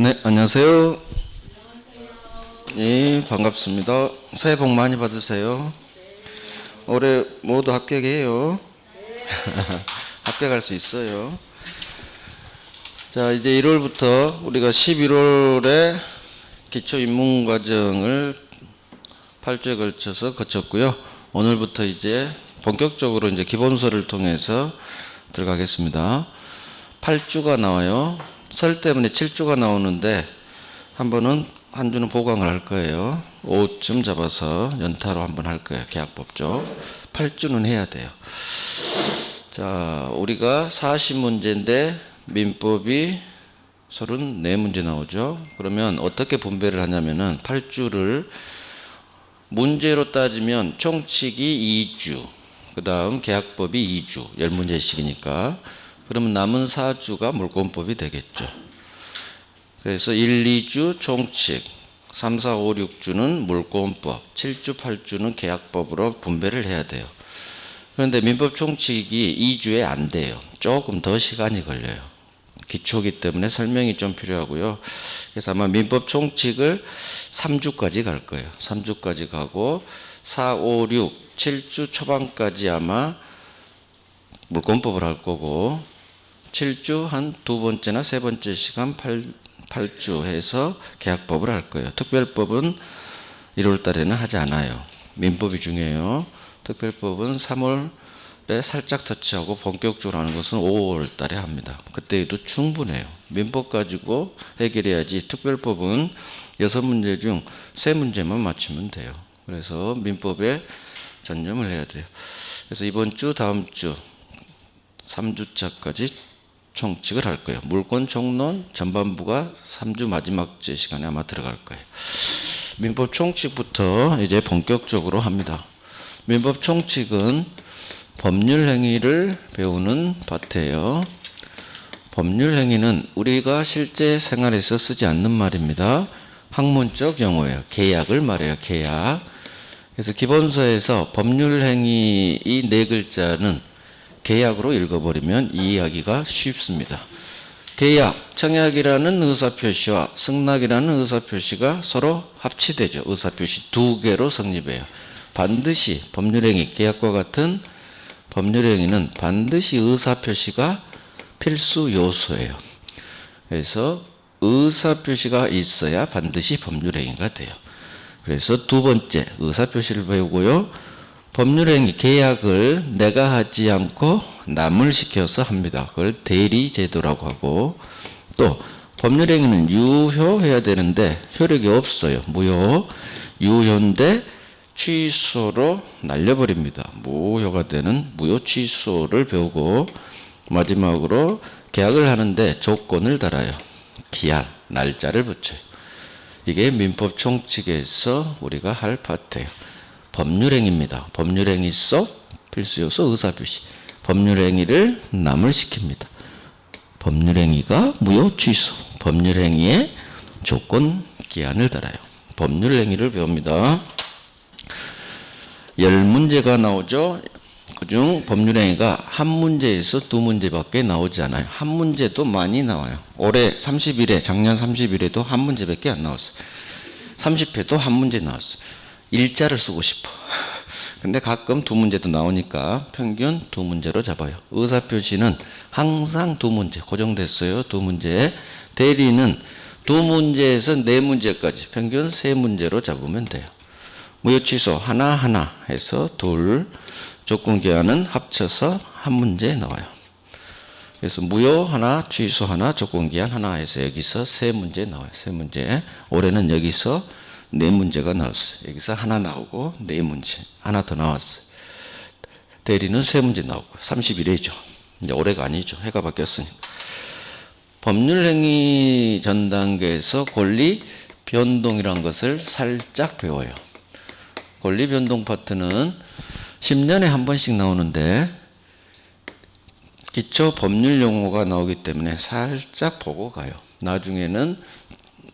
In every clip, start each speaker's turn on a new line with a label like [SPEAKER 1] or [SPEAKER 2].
[SPEAKER 1] 네, 안녕하세요. 예, 반갑습니다. 새해 복 많이 받으세요. 올해 모두 합격해요. 합격할 수 있어요. 자, 이제 1월부터 우리가 11월에 기초입문과정을 8주에 걸쳐서 거쳤고요. 오늘부터 이제 본격적으로 이제 기본서를 통해서 들어가겠습니다. 8주가 나와요. 설 때문에 7주가 나오는데 한 주는 보강을 할 거예요. 5쯤 잡아서 연타로 한번 할 거예요. 계약법죠. 8주는 해야 돼요. 자, 우리가 40문제인데 민법이 34문제 나오죠. 그러면 어떻게 분배를 하냐면은 8주를 문제로 따지면 총칙이 2주, 그 다음 계약법이 2주, 10문제씩이니까 그러면 남은 4주가 물권법이 되겠죠. 그래서 1, 2주 총칙, 3, 4, 5, 6주는 물권법, 7주, 8주는 계약법으로 분배를 해야 돼요. 그런데 민법 총칙이 2주에 안 돼요. 조금 더 시간이 걸려요. 기초기 때문에 설명이 좀 필요하고요. 그래서 아마 민법 총칙을 3주까지 갈 거예요. 3주까지 가고 4, 5, 6, 7주 초반까지 아마 물권법을 할 거고 7주 한 두 번째나 세 번째 시간 8주 해서 계약법을 할 거예요. 특별법은 1월 달에는 하지 않아요. 민법이 중요해요. 특별법은 3월에 살짝 터치하고 본격적으로 하는 것은 5월 달에 합니다. 그때에도 충분해요. 민법 가지고 해결해야지 특별법은 6문제 중 3문제만 맞추면 돼요. 그래서 민법에 전념을 해야 돼요. 그래서 이번 주 다음 주 3주차까지 총칙을 할 거예요. 물권 총론 전반부가 3주 마지막 제 시간에 아마 들어갈 거예요. 민법 총칙부터 이제 본격적으로 합니다. 민법 총칙은 법률 행위를 배우는 파트예요. 법률 행위는 우리가 실제 생활에서 쓰지 않는 말입니다. 학문적 용어예요. 계약을 말해요. 계약. 그래서 기본서에서 법률 행위 이 네 글자는 계약으로 읽어버리면 이해하기가 쉽습니다. 계약, 청약이라는 의사표시와 승낙이라는 의사표시가 서로 합치되죠. 의사표시 두 개로 성립해요. 반드시 법률행위, 계약과 같은 법률행위는 반드시 의사표시가 필수 요소예요. 그래서 의사표시가 있어야 반드시 법률행위가 돼요. 그래서 두 번째 의사표시를 배우고요. 법률행위, 계약을 내가 하지 않고 남을 시켜서 합니다. 그걸 대리제도라고 하고 또 법률행위는 유효해야 되는데 효력이 없어요. 무효, 유효인데 취소로 날려버립니다. 무효가 되는 무효 취소를 배우고 마지막으로 계약을 하는데 조건을 달아요. 기한, 날짜를 붙여요. 이게 민법 총칙에서 우리가 할 파트예요. 법률행위입니다. 법률행위 속 필수요소 의사표시. 법률행위를 남을 시킵니다. 법률행위가 무효 취소. 법률행위의 조건 기한을 달아요. 법률행위를 배웁니다. 10문제가 나오죠. 그중 법률행위가 한 문제에서 두 문제밖에 나오지 않아요. 한 문제도 많이 나와요. 올해 30일에 작년 30일에도 한 문제밖에 안 나왔어요. 30회도 한 문제 나왔어요. 일자를 쓰고 싶어. 근데 가끔 두 문제도 나오니까 평균 두 문제로 잡아요. 의사표시는 항상 두 문제 고정됐어요. 두 문제. 대리는 두 문제에서 네 문제까지 평균 세 문제로 잡으면 돼요. 무효 취소 하나 해서 둘, 조건 기한은 합쳐서 한 문제 나와요. 그래서 무효 하나, 취소 하나, 조건 기한 하나 해서 여기서 세 문제 나와요. 세 문제. 올해는 여기서 네 문제가 나왔어요. 여기서 하나 나오고 네 문제. 하나 더 나왔어요. 대리는 세 문제 나오고 31회죠. 이제 올해가 아니죠. 해가 바뀌었으니까. 법률행위 전 단계에서 권리 변동이라는 것을 살짝 배워요. 권리 변동 파트는 10년에 한 번씩 나오는데 기초 법률 용어가 나오기 때문에 살짝 보고 가요. 나중에는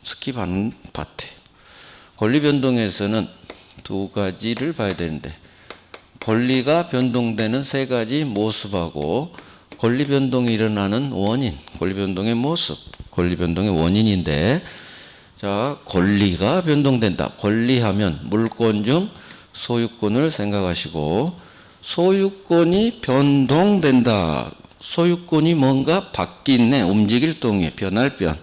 [SPEAKER 1] 스킵하는 파트예요. 권리 변동에서는 두 가지를 봐야 되는데 권리가 변동되는 세 가지 모습하고 권리 변동이 일어나는 원인, 권리 변동의 모습, 권리 변동의 원인인데, 자, 권리가 변동된다. 권리하면 물권 중 소유권을 생각하시고, 소유권이 변동된다. 소유권이 뭔가 바뀌네. 움직일 동의, 변할 변.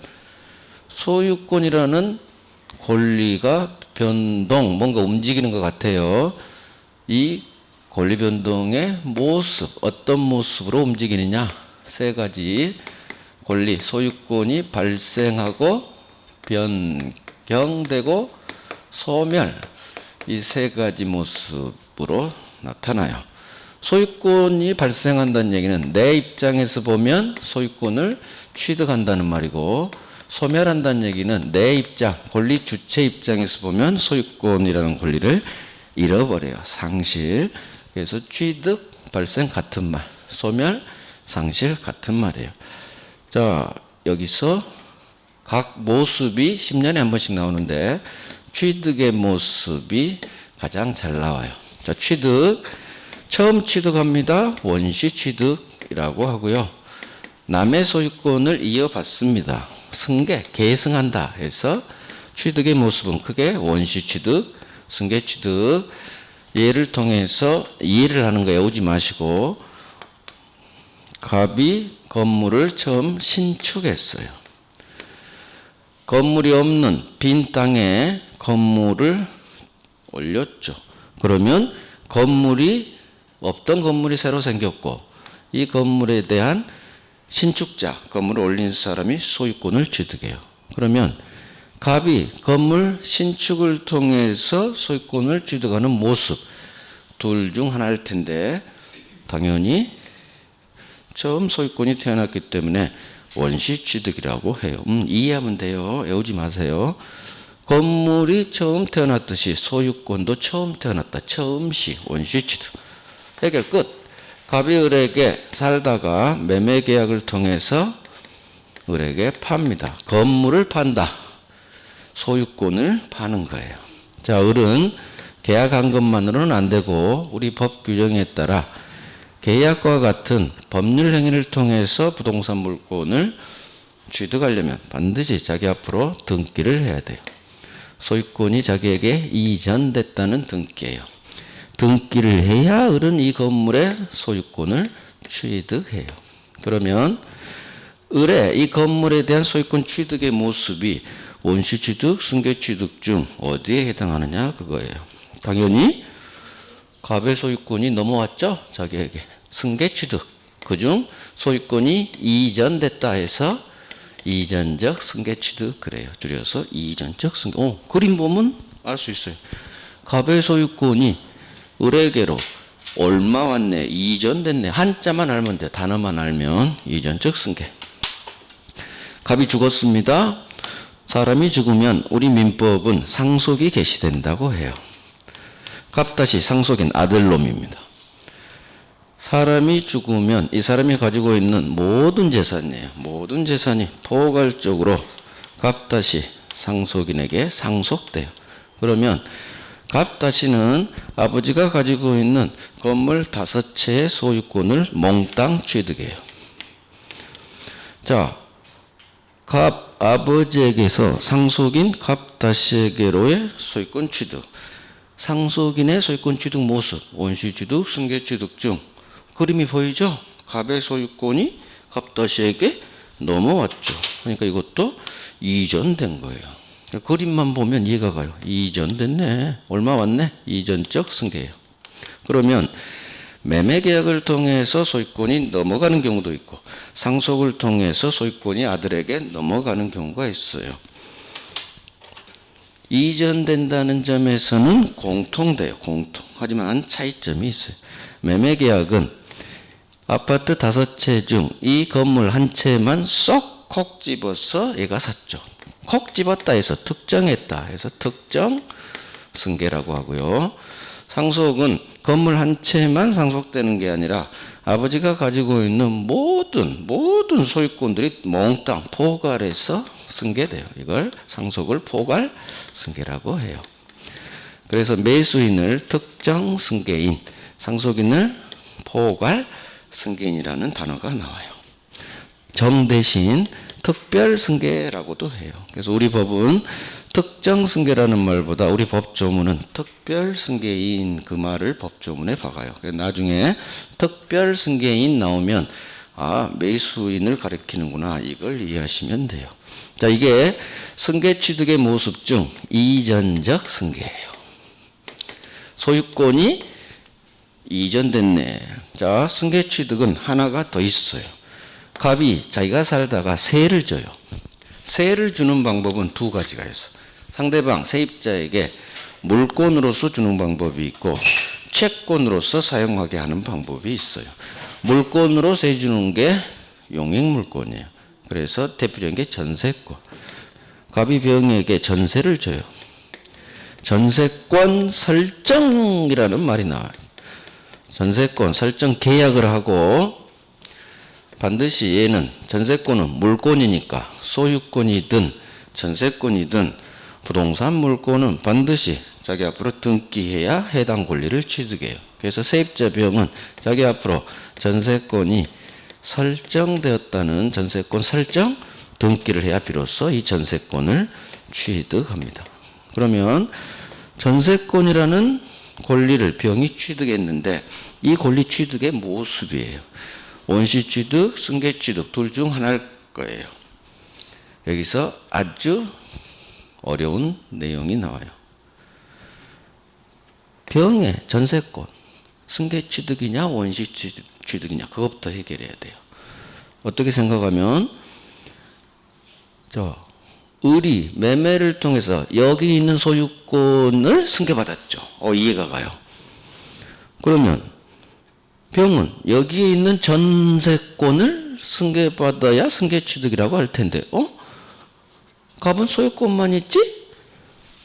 [SPEAKER 1] 소유권이라는 권리가 변동, 뭔가 움직이는 것 같아요. 이 권리 변동의 모습, 어떤 모습으로 움직이느냐? 세 가지 권리, 소유권이 발생하고 변경되고 소멸, 이 세 가지 모습으로 나타나요. 소유권이 발생한다는 얘기는 내 입장에서 보면 소유권을 취득한다는 말이고, 소멸한다는 얘기는 내 입장, 권리 주체 입장에서 보면 소유권이라는 권리를 잃어버려요. 상실. 그래서 취득, 발생 같은 말, 소멸, 상실 같은 말이에요. 자, 여기서 각 모습이 10년에 한 번씩 나오는데 취득의 모습이 가장 잘 나와요. 자, 취득. 처음 취득합니다. 원시 취득이라고 하고요. 남의 소유권을 이어받습니다. 승계, 계승한다 해서 취득의 모습은 크게 원시 취득, 승계 취득. 예를 통해서 이해를 하는 거 외우지 마시고, 갑이 건물을 처음 신축했어요. 건물이 없는 빈 땅에 건물을 올렸죠. 그러면 없던 건물이 새로 생겼고, 이 건물에 대한 신축자, 건물을 올린 사람이 소유권을 취득해요. 그러면 갑이 건물 신축을 통해서 소유권을 취득하는 모습, 둘 중 하나일 텐데 당연히 처음 소유권이 태어났기 때문에 원시 취득이라고 해요. 이해하면 돼요. 외우지 마세요. 건물이 처음 태어났듯이 소유권도 처음 태어났다. 처음시, 원시 취득. 해결 끝. 갑이 을에게 살다가 매매 계약을 통해서 을에게 팝니다. 건물을 판다. 소유권을 파는 거예요. 자, 을은 계약한 것만으로는 안 되고 우리 법 규정에 따라 계약과 같은 법률 행위를 통해서 부동산 물권을 취득하려면 반드시 자기 앞으로 등기를 해야 돼요. 소유권이 자기에게 이전됐다는 등기예요. 등기를 해야 을은 이 건물의 소유권을 취득해요. 그러면 을의 이 건물에 대한 소유권 취득의 모습이 원시 취득, 승계 취득 중 어디에 해당하느냐 그거예요. 당연히 갑의 소유권이 넘어왔죠. 자기에게. 승계 취득. 그중 소유권이 이전됐다 해서 이전적 승계 취득 그래요. 줄여서 이전적 승계. 그림 보면 알 수 있어요. 갑의 소유권이 을에게로 얼마 왔네, 이전됐네. 한자만 알면 돼. 단어만 알면 이전적 승계. 갑이 죽었습니다. 사람이 죽으면 우리 민법은 상속이 개시된다고 해요. 갑 다시 상속인 아들놈입니다. 사람이 죽으면 이 사람이 가지고 있는 모든 재산이에요. 모든 재산이 포괄적으로 갑 다시 상속인에게 상속돼요. 그러면 갑 다시는 아버지가 가지고 있는 건물 5채의 소유권을 몽땅 취득해요. 자, 갑 아버지에게서 상속인 갑 다시에게로의 소유권 취득. 상속인의 소유권 취득 모습, 원시 취득, 승계 취득 중 그림이 보이죠? 갑의 소유권이 갑 다시에게 넘어왔죠. 그러니까 이것도 이전된 거예요. 그림만 보면 이해가 가요. 이전됐네. 얼마 왔네? 이전적 승계예요. 그러면 매매 계약을 통해서 소유권이 넘어가는 경우도 있고 상속을 통해서 소유권이 아들에게 넘어가는 경우가 있어요. 이전된다는 점에서는 공통돼요. 공통. 하지만 차이점이 있어요. 매매 계약은 아파트 5채 중 이 건물 한 채만 쏙 콕 집어서 얘가 샀죠. 콕 집었다 해서 특정했다 해서 특정 승계라고 하고요. 상속은 건물 한 채만 상속되는 게 아니라 아버지가 가지고 있는 모든 소유권들이 몽땅 포괄해서 승계돼요. 이걸 상속을 포괄 승계라고 해요. 그래서 매수인을 특정 승계인, 상속인을 포괄 승계인이라는 단어가 나와요. 정 대신 특별 승계라고도 해요. 그래서 우리 법은 특정 승계라는 말보다 우리 법조문은 특별 승계인 그 말을 법조문에 박아요. 나중에 특별 승계인 나오면 매수인을 가리키는구나, 이걸 이해하시면 돼요. 자, 이게 승계 취득의 모습 중 이전적 승계예요. 소유권이 이전됐네. 자, 승계 취득은 하나가 더 있어요. 갑이 자기가 살다가 세를 줘요. 세를 주는 방법은 두 가지가 있어요. 상대방 세입자에게 물권으로서 주는 방법이 있고 채권으로서 사용하게 하는 방법이 있어요. 물권으로 세 주는 게 용익물권이에요. 그래서 대표적인 게 전세권. 갑이 병에게 전세를 줘요. 전세권 설정이라는 말이 나와요. 전세권 설정 계약을 하고 반드시 얘는 전세권은 물권이니까 소유권이든 전세권이든 부동산 물권은 반드시 자기 앞으로 등기해야 해당 권리를 취득해요. 그래서 세입자 병은 자기 앞으로 전세권이 설정되었다는 전세권 설정 등기를 해야 비로소 이 전세권을 취득합니다. 그러면 전세권이라는 권리를 병이 취득했는데 이 권리 취득의 모습이에요. 원시 취득, 승계 취득 둘 중 하나일 거예요. 여기서 아주 어려운 내용이 나와요. 병의 전세권, 승계 취득이냐 원시 취득이냐 그것부터 해결해야 돼요. 어떻게 생각하면 을이 매매를 통해서 여기 있는 소유권을 승계받았죠. 이해가 가요. 그러면 병은 여기에 있는 전세권을 승계받아야 승계취득이라고 할 텐데 갑은 소유권만 있지?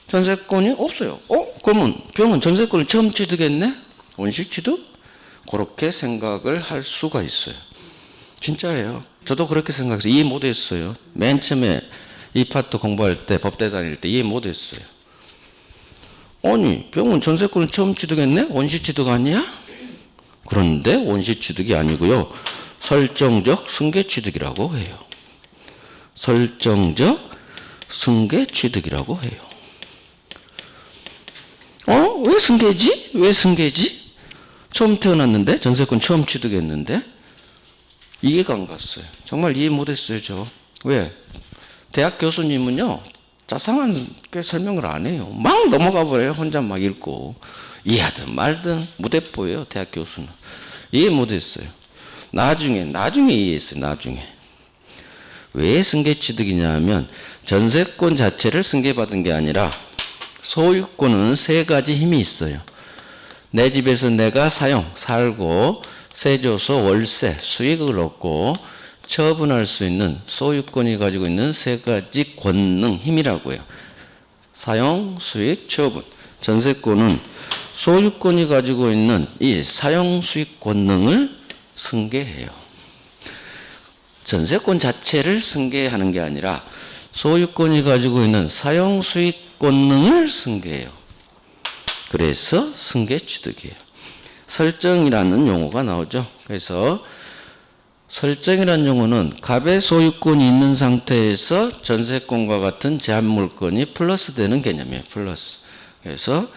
[SPEAKER 1] 전세권이 없어요. 그러면 병은 전세권을 처음 취득했네? 원시취득? 그렇게 생각을 할 수가 있어요. 진짜예요. 저도 그렇게 생각해서 이해 못했어요. 맨 처음에 이 파트 공부할 때 법대 다닐 때 이해 못했어요. 아니 병은 전세권을 처음 취득했네? 원시취득 아니야? 그런데 원시취득이 아니고요. 설정적 승계취득이라고 해요. 설정적 승계취득이라고 해요. 왜 승계지? 왜 승계지? 처음 태어났는데 전세권 처음 취득했는데 이해가 안 갔어요. 정말 이해 못했어요. 저 왜? 대학 교수님은요 자상하게 설명을 안 해요. 막 넘어가 버려요. 혼자 막 읽고 이해하든 말든 무대뽀예요. 대학 교수는 이해 못했어요. 나중에 이해했어요. 나중에 왜 승계취득이냐 하면 전세권 자체를 승계받은 게 아니라 소유권은 세 가지 힘이 있어요. 내 집에서 내가 살고 세 줘서 월세 수익을 얻고 처분할 수 있는 소유권이 가지고 있는 세 가지 권능 힘이라고 해요. 사용, 수익, 처분. 전세권은 소유권이 가지고 있는 이 사용, 수익 권능을 승계해요. 전세권 자체를 승계하는 게 아니라 소유권이 가지고 있는 사용, 수익 권능을 승계해요. 그래서 승계취득이에요. 설정이라는 용어가 나오죠. 그래서 설정이라는 용어는 갑의 소유권이 있는 상태에서 전세권과 같은 제한물권이 플러스 되는 개념이에요. 플러스. 그래서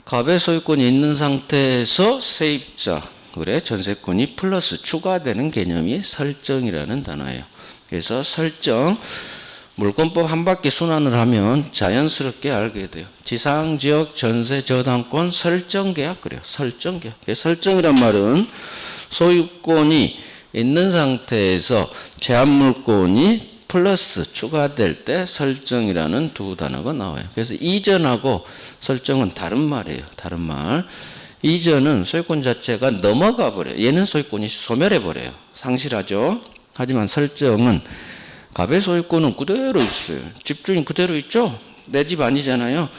[SPEAKER 1] 갑의 소유권이 있는 상태에서 세입자 을의 전세권이 플러스 추가되는 개념이 설정이라는 단어예요. 그래서 설정 물권법 한 바퀴 순환을 하면 자연스럽게 알게 돼요. 지상지역 전세 저당권 설정계약 그래요. 설정계약. 설정이란 말은 소유권이 있는 상태에서 제한물권이 플러스 추가될 때 설정이라는 두 단어가 나와요. 그래서 이전하고 설정은 다른 말이에요. 다른 말. 이전은 소유권 자체가 넘어가 버려요. 얘는 소유권이 소멸해 버려요. 상실하죠. 하지만 설정은 갑의 소유권은 그대로 있어요. 집주인 그대로 있죠. 내 집 아니잖아요.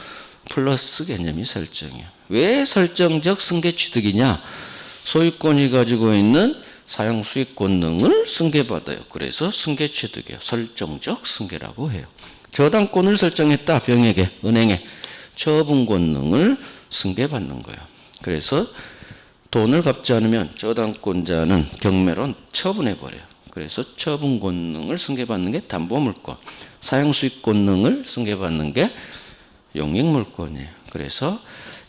[SPEAKER 1] 플러스 개념이 설정이에요. 왜 설정적 승계취득이냐? 소유권이 가지고 있는 사용 수익 권능을 승계받아요. 그래서 승계취득이에요. 설정적 승계라고 해요. 저당권을 설정했다. 병에게, 은행에 처분 권능을 승계받는 거예요. 그래서 돈을 갚지 않으면 저당권자는 경매로 처분해 버려요. 그래서 처분 권능을 승계받는 게 담보물권, 사용수익 권능을 승계받는 게 용익물권이에요. 그래서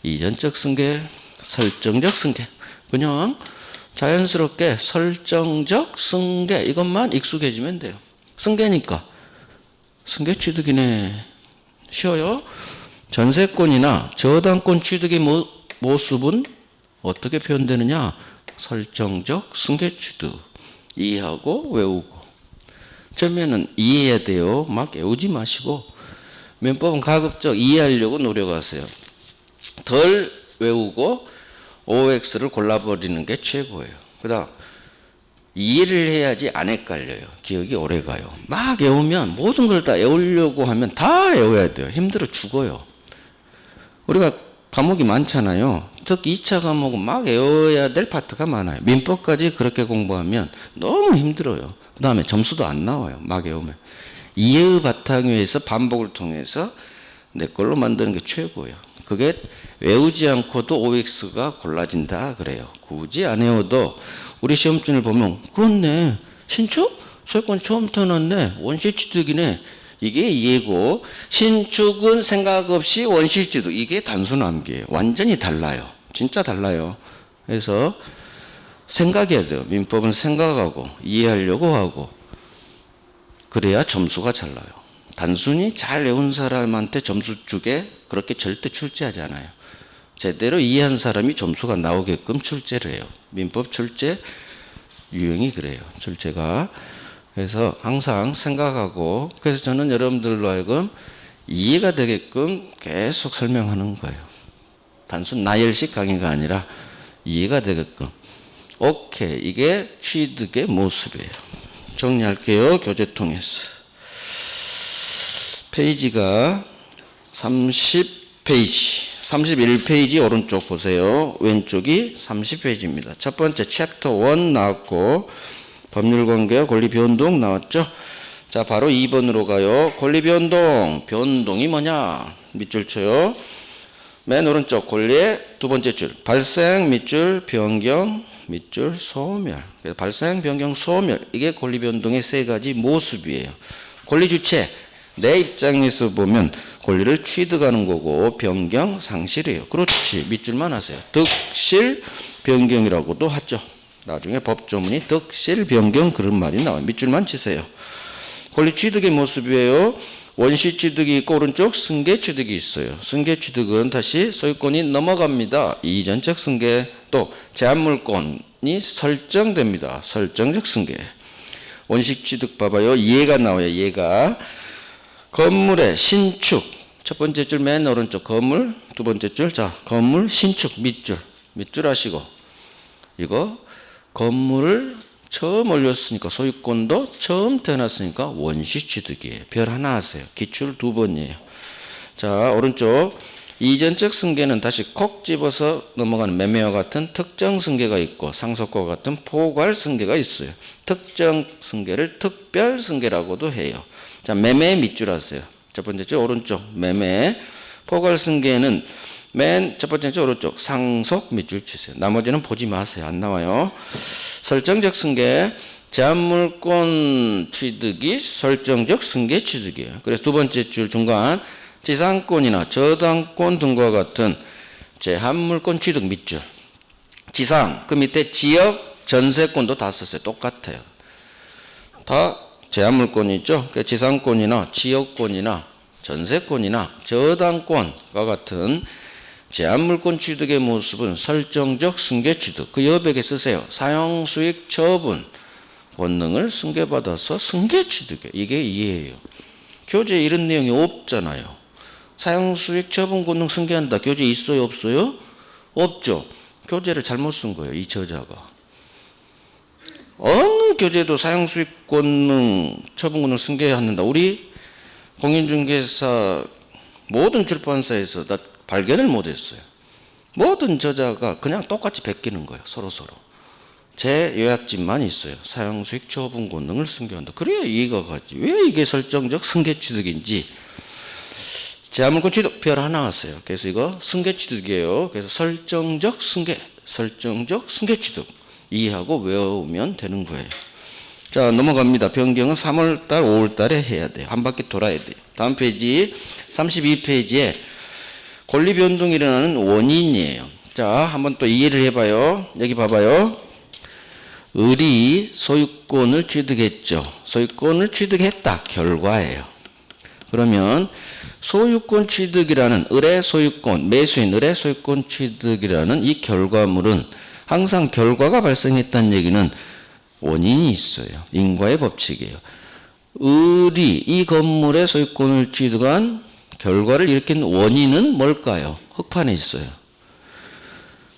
[SPEAKER 1] 이전적 승계, 설정적 승계, 그냥 자연스럽게 설정적 승계 이것만 익숙해지면 돼요. 승계니까 승계 취득이네. 쉬워요. 전세권이나 저당권 취득의 모습은 어떻게 표현되느냐? 설정적 승계 취득. 이해하고 외우고. 처음에는 이해해야 돼요. 막 외우지 마시고. 민법은 가급적 이해하려고 노력하세요. 덜 외우고 OX를 골라버리는 게 최고예요. 그 다음 이해를 해야지 안 헷갈려요. 기억이 오래가요. 막 외우면 모든 걸 다 외우려고 하면 다 외워야 돼요. 힘들어 죽어요. 우리가 과목이 많잖아요. 특히 2차 과목은 막 외워야 될 파트가 많아요. 민법까지 그렇게 공부하면 너무 힘들어요. 그 다음에 점수도 안 나와요. 막 외우면. 이해의 바탕 위에서 반복을 통해서 내 걸로 만드는 게 최고예요. 그게 외우지 않고도 OX가 골라진다 그래요. 굳이 안 외워도 우리 시험지를 보면 그렇네. 신축? 소유권 처음 태어났네. 원시 취득이네. 이게 이해고, 신축은 생각 없이 원시 취득. 이게 단순 암기예요. 완전히 달라요. 진짜 달라요. 그래서 생각해야 돼요. 민법은 생각하고 이해하려고 하고 그래야 점수가 잘 나요. 단순히 잘 외운 사람한테 점수 주게 그렇게 절대 출제하지 않아요. 제대로 이해한 사람이 점수가 나오게끔 출제를 해요. 민법 출제 유형이 그래요. 출제가. 그래서 항상 생각하고, 그래서 저는 여러분들로 하여금 이해가 되게끔 계속 설명하는 거예요. 단순 나열식 강의가 아니라 이해가 되게끔. 오케이. 이게 취득의 모습이에요. 정리할게요. 교재 통해서. 페이지가 30페이지. 31페이지 오른쪽 보세요. 왼쪽이 30페이지입니다. 첫 번째 챕터 1 나왔고 법률관계와 권리변동 나왔죠. 자, 바로 2번으로 가요. 권리변동. 변동이 뭐냐? 밑줄 쳐요. 맨 오른쪽 권리의 두 번째 줄. 발생, 밑줄, 변경, 밑줄, 소멸. 그래서 발생, 변경, 소멸. 이게 권리변동의 세 가지 모습이에요. 권리 주체. 내 입장에서 보면 권리를 취득하는 거고 변경, 상실이에요. 그렇지. 밑줄만 하세요. 득실, 변경이라고도 하죠. 나중에 법조문이 득실, 변경 그런 말이 나와요. 밑줄만 치세요. 권리 취득의 모습이에요. 원시 취득이 있고 오른쪽 승계 취득이 있어요. 승계 취득은 다시 소유권이 넘어갑니다. 이전적 승계. 또 제한물권이 설정됩니다. 설정적 승계. 원시 취득 봐봐요. 예가 나와요. 예가. 건물의 신축. 첫 번째 줄 맨 오른쪽 건물. 두 번째 줄. 자, 건물 신축 밑줄. 밑줄 하시고. 이거 건물을 처음 올렸으니까 소유권도 처음 태어났으니까 원시 취득이에요. 별 하나 하세요. 기출 2번이에요. 자, 오른쪽 이전적 승계는 다시 콕 집어서 넘어가는 매매와 같은 특정 승계가 있고 상속과 같은 포괄 승계가 있어요. 특정 승계를 특별 승계라고도 해요. 자, 매매 밑줄 하세요. 첫 번째 줄 오른쪽 매매. 포괄 승계는 맨 첫 번째 줄 오른쪽 상속 밑줄 치세요. 나머지는 보지 마세요. 안 나와요. 설정적 승계. 제한물권 취득이 설정적 승계 취득이에요. 그래서 두 번째 줄 중간 지상권이나 저당권 등과 같은 제한물권 취득 밑줄. 지상 그 밑에 지역 전세권도 다 썼어요. 똑같아요. 다 제한물권이 있죠. 그러니까 지상권이나 지역권이나 전세권이나 저당권과 같은 제한물권 취득의 모습은 설정적 승계 취득. 그 여백에 쓰세요. 사용수익 처분 권능을 승계받아서 승계 취득해. 이게 이해예요. 교재에 이런 내용이 없잖아요. 사용수익 처분 권능 승계한다. 교재 있어요? 없어요? 없죠. 교재를 잘못 쓴 거예요. 이 저자가. 어느 교재도 사용수익 권능 처분 권능 승계한다. 우리 공인중개사 모든 출판사에서 다 발견을 못했어요. 모든 저자가 그냥 똑같이 베끼는 거예요. 서로서로. 제 요약집만 있어요. 사용수익 처분 권능을 승계한다. 그래야 이해가 가지. 왜 이게 설정적 승계 취득인지. 제한물권 취득 별 하나 하세요. 그래서 이거 승계 취득이에요. 그래서 설정적 승계 취득 이해하고 외우면 되는 거예요. 자, 넘어갑니다. 변경은 3월달, 5월달에 해야 돼요. 한 바퀴 돌아야 돼요. 다음 페이지 32페이지에 권리 변동이 일어나는 원인이에요. 자, 한번 또 이해를 해봐요. 여기 봐봐요. 을이 소유권을 취득했죠. 소유권을 취득했다. 결과예요. 그러면 소유권 취득이라는 을의 소유권, 매수인 을의 소유권 취득이라는 이 결과물은 항상 결과가 발생했다는 얘기는 원인이 있어요. 인과의 법칙이에요. 을이 이 건물의 소유권을 취득한 결과를 일으킨 원인은 뭘까요? 흑판에 있어요.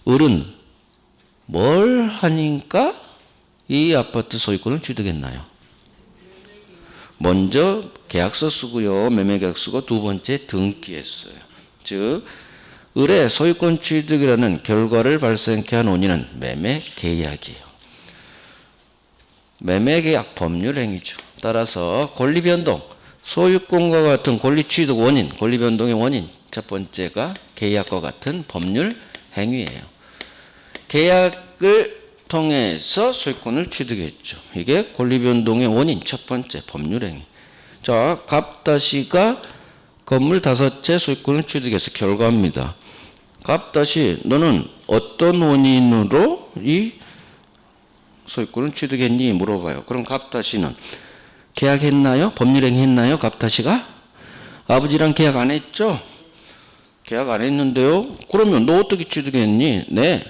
[SPEAKER 1] 을은 뭘 하니까 이 아파트 소유권을 취득했나요? 먼저 계약서 쓰고요. 매매계약 쓰고 두 번째 등기했어요. 즉 을의 소유권 취득이라는 결과를 발생케 한 원인은 매매계약이에요. 매매계약 법률행위죠. 따라서 권리변동, 소유권과 같은 권리취득 원인, 권리변동의 원인 첫 번째가 계약과 같은 법률행위예요. 계약을 통해서 소유권을 취득했죠. 이게 권리변동의 원인 첫 번째 법률행위. 자, 갑다시가 건물 5채 소유권을 취득해서 결과입니다. 갑다시 너는 어떤 원인으로 이 소유권을 취득했니? 물어봐요. 그럼 갑다시는 계약했나요? 법률행위 했나요? 갑다시가? 아버지랑 계약 안 했죠? 계약 안 했는데요? 그러면 너 어떻게 취득했니? 네.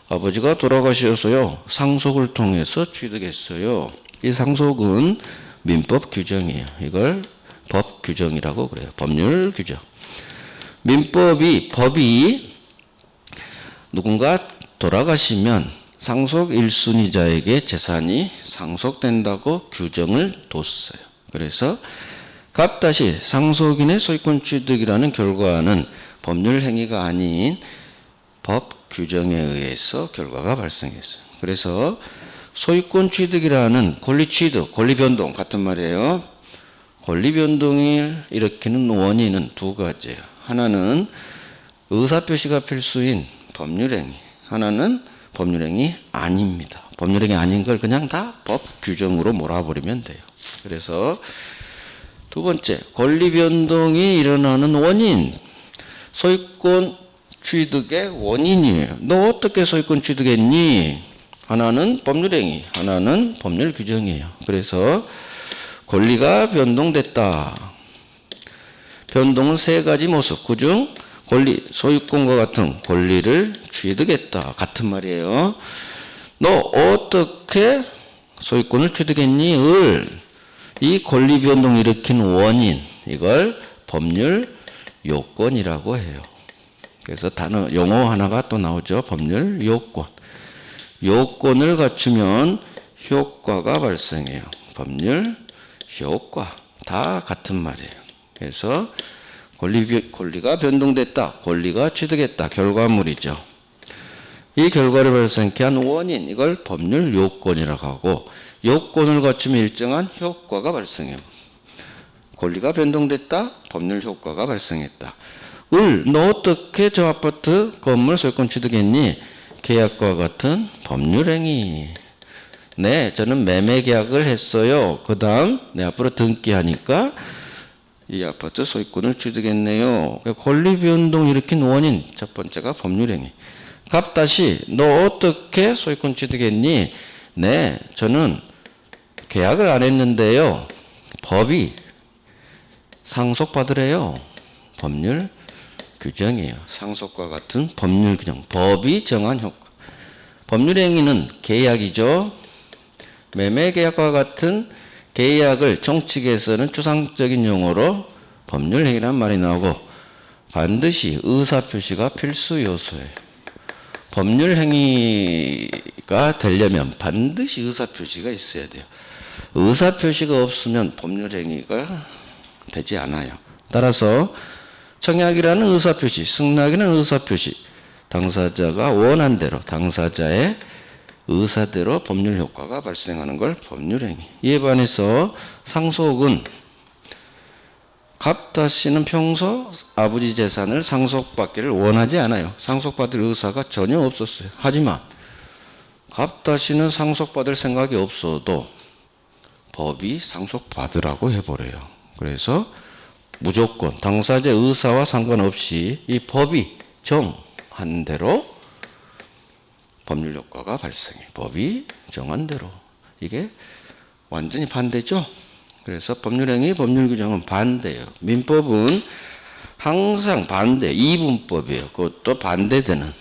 [SPEAKER 1] 아버지가 돌아가셔서요. 상속을 통해서 취득했어요. 이 상속은 민법 규정이에요. 이걸 법 규정이라고 그래요. 법률 규정. 법이 누군가 돌아가시면 상속 1순위자에게 재산이 상속된다고 규정을 뒀어요. 그래서 갑다시 상속인의 소유권 취득이라는 결과는 법률 행위가 아닌 법 규정에 의해서 결과가 발생했어요. 그래서 소유권 취득이라는 권리 취득, 권리 변동 같은 말이에요. 권리 변동을 일으키는 원인은 두 가지예요. 하나는 의사표시가 필수인 법률행위, 하나는 법률행위 아닙니다. 법률행위 아닌 걸 그냥 다 법 규정으로 몰아버리면 돼요. 그래서 두 번째, 권리 변동이 일어나는 원인, 소유권 취득의 원인이에요. 너 어떻게 소유권 취득했니? 하나는 법률행위, 하나는 법률 규정이에요. 그래서 권리가 변동됐다. 변동은 세 가지 모습, 그중 권리, 소유권과 같은 권리를 취득했다. 같은 말이에요. 너 어떻게 소유권을 취득했니? 이 권리 변동을 일으킨 원인, 이걸 법률 요건이라고 해요. 그래서 단어, 용어 하나가 또 나오죠. 법률 요건. 요건을 갖추면 효과가 발생해요. 법률 효과. 다 같은 말이에요. 그래서 권리가 변동됐다. 권리가 취득했다. 결과물이죠. 이 결과를 발생케 한 원인, 이걸 법률 요건이라고 하고, 요건을 갖추면 일정한 효과가 발생해요. 권리가 변동됐다. 법률 효과가 발생했다. 너 어떻게 저 아파트 건물 소유권 취득했니? 계약과 같은 법률행위. 네, 저는 매매 계약을 했어요. 그 다음 내 앞으로 등기하니까 이 아파트 소유권을 취득했네요. 권리 변동 일으킨 원인 첫 번째가 법률행위. 갑다시 너 어떻게 소유권 취득했니? 네, 저는 계약을 안 했는데요. 법이 상속받으래요. 법률 규정이에요. 상속과 같은 법률 규정. 법이 정한 효과. 법률행위는 계약이죠. 매매계약과 같은 계약을 정치계에서는 추상적인 용어로 법률행위란 말이 나오고 반드시 의사표시가 필수 요소예요. 법률행위가 되려면 반드시 의사표시가 있어야 돼요. 의사표시가 없으면 법률행위가 되지 않아요. 따라서 청약이라는 의사표시, 승낙이라는 의사표시, 당사자가 원한 대로 당사자의 의사대로 법률 효과가 발생하는 걸 법률행위. 이에 반해서 상속은 갑다시는 평소 아버지 재산을 상속받기를 원하지 않아요. 상속받을 의사가 전혀 없었어요. 하지만 갑다시는 상속받을 생각이 없어도 법이 상속받으라고 해버려요. 그래서 무조건 당사자 의사와 상관없이 이 법이 정한 대로 법률 효과가 발생해요. 법이 정한 대로. 이게 완전히 반대죠. 그래서 법률행위, 법률규정은 반대예요. 민법은 항상 반대, 이분법이에요. 그것도 반대되는.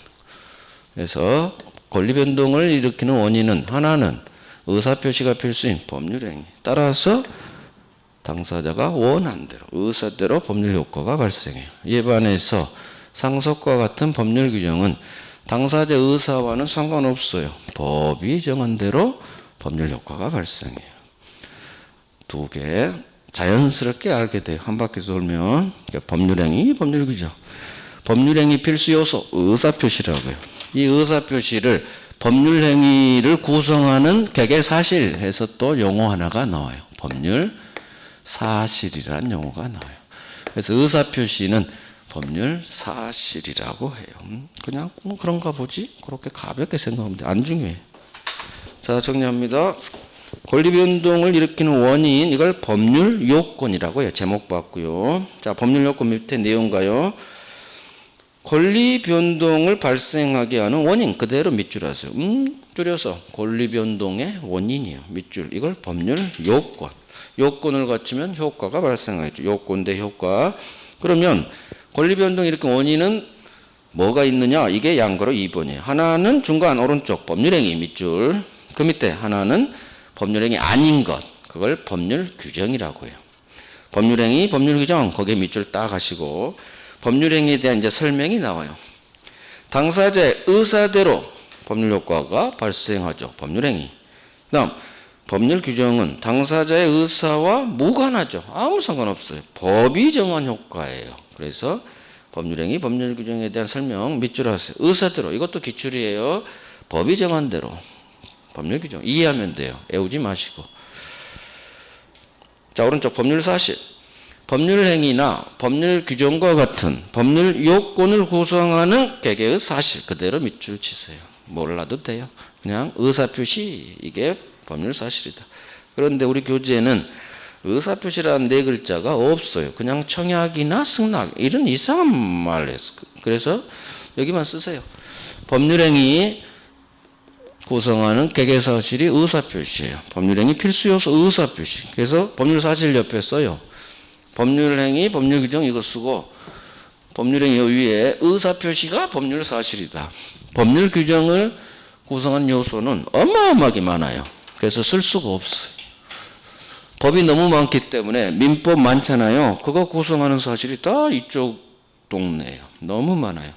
[SPEAKER 1] 그래서 권리변동을 일으키는 원인은 하나는 의사표시가 필수인 법률행위. 따라서 당사자가 원한 대로, 의사대로 법률 효과가 발생해요. 이에 반해서 상속과 같은 법률 규정은 당사자 의사와는 상관없어요. 법이 정한 대로 법률 효과가 발생해요. 두 개 자연스럽게 알게 돼요. 한 바퀴 돌면 법률행위, 법률규정. 법률행위 필수 요소 의사표시라고요. 이 의사표시를 법률행위를 구성하는 개개사실에서 또 용어 하나가 나와요. 법률사실이라는 용어가 나와요. 그래서 의사표시는 법률사실이라고 해요. 그냥 그런가 보지? 그렇게 가볍게 생각하면 돼. 안 중요해. 자, 정리합니다. 권리변동을 일으키는 원인, 이걸 법률요건이라고 해요. 제목 봤고요. 자, 법률요건 밑에 내용가요. 권리변동을 발생하게 하는 원인, 그대로 밑줄하세요. 줄여서 권리변동의 원인이에요. 밑줄. 이걸 법률요건. 요건을 갖추면 효과가 발생하죠. 요건 대 효과. 그러면 권리변동을 일으키는 원인은 뭐가 있느냐? 이게 양거로 2번이에요. 하나는 중간 오른쪽 법률행위 밑줄. 그 밑에 하나는 법률행위 아닌 것. 그걸 법률규정이라고 해요. 법률행위, 법률규정 거기에 밑줄 딱 하시고 법률행위에 대한 이제 설명이 나와요. 당사자의 의사대로 법률효과가 발생하죠. 법률행위. 그다음 법률규정은 당사자의 의사와 무관하죠. 아무 상관없어요. 법이 정한 효과예요. 그래서 법률행위, 법률규정에 대한 설명 밑줄 하세요. 의사대로. 이것도 기출이에요. 법이 정한 대로. 법률규정 이해하면 돼요. 애우지 마시고. 자, 오른쪽 법률사실. 법률행위나 법률규정과 같은 법률요건을 구성하는 개개의 사실 그대로 밑줄 치세요. 몰라도 돼요. 그냥 의사표시, 이게 법률사실이다. 그런데 우리 교재에는 의사표시라는 네 글자가 없어요. 그냥 청약이나 승낙 이런 이상한 말을 했어요. 그래서 여기만 쓰세요. 법률행위 구성하는 개개사실이 의사표시예요. 법률행위 필수요소 의사표시. 그래서 법률사실 옆에 써요. 법률행위, 법률규정 이거 쓰고 법률행위 위에 의사표시가 법률사실이다. 법률규정을 구성한 요소는 어마어마하게 많아요. 그래서 쓸 수가 없어요. 법이 너무 많기 때문에 민법 많잖아요. 그거 구성하는 사실이 다 이쪽 동네예요. 너무 많아요.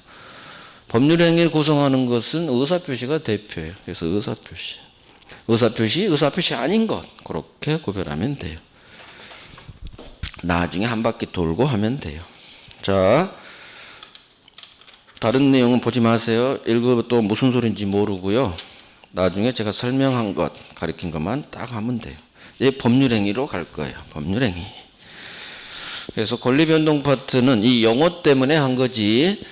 [SPEAKER 1] 법률행위를 구성하는 것은 의사표시가 대표예요. 그래서 의사표시. 의사표시, 의사표시 아닌 것. 그렇게 구별하면 돼요. 나중에 한 바퀴 돌고 하면 돼요. 자, 다른 내용은 보지 마세요. 읽어도 무슨 소리인지 모르고요. 나중에 제가 설명한 것, 가르친 것만 딱 하면 돼요. 이제 법률행위로 갈 거예요. 법률행위. 그래서 권리변동 파트는 이 용어 때문에 한 거지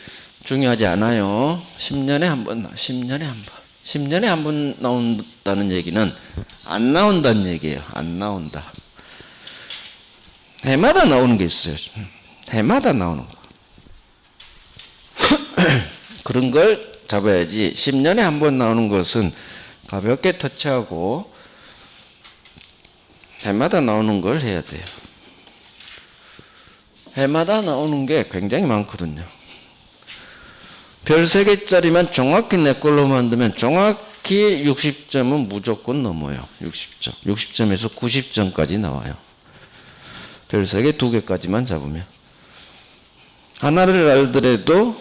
[SPEAKER 1] 중요하지 않아요. 10년에 한 번, 10년에 한 번. 10년에 한 번 나온다는 얘기는 안 나온다는 얘기예요. 안 나온다. 해마다 나오는 게 있어요. 해마다 나오는 거. 그런 걸 잡아야지. 10년에 한 번 나오는 것은 가볍게 터치하고 해마다 나오는 걸 해야 돼요. 해마다 나오는 게 굉장히 많거든요. 별 3개짜리만 정확히 내 걸로 만들면 정확히 60점은 무조건 넘어요. 60점. 60점에서 90점까지 나와요. 별 3개, 2개까지만 잡으면. 하나를 알더라도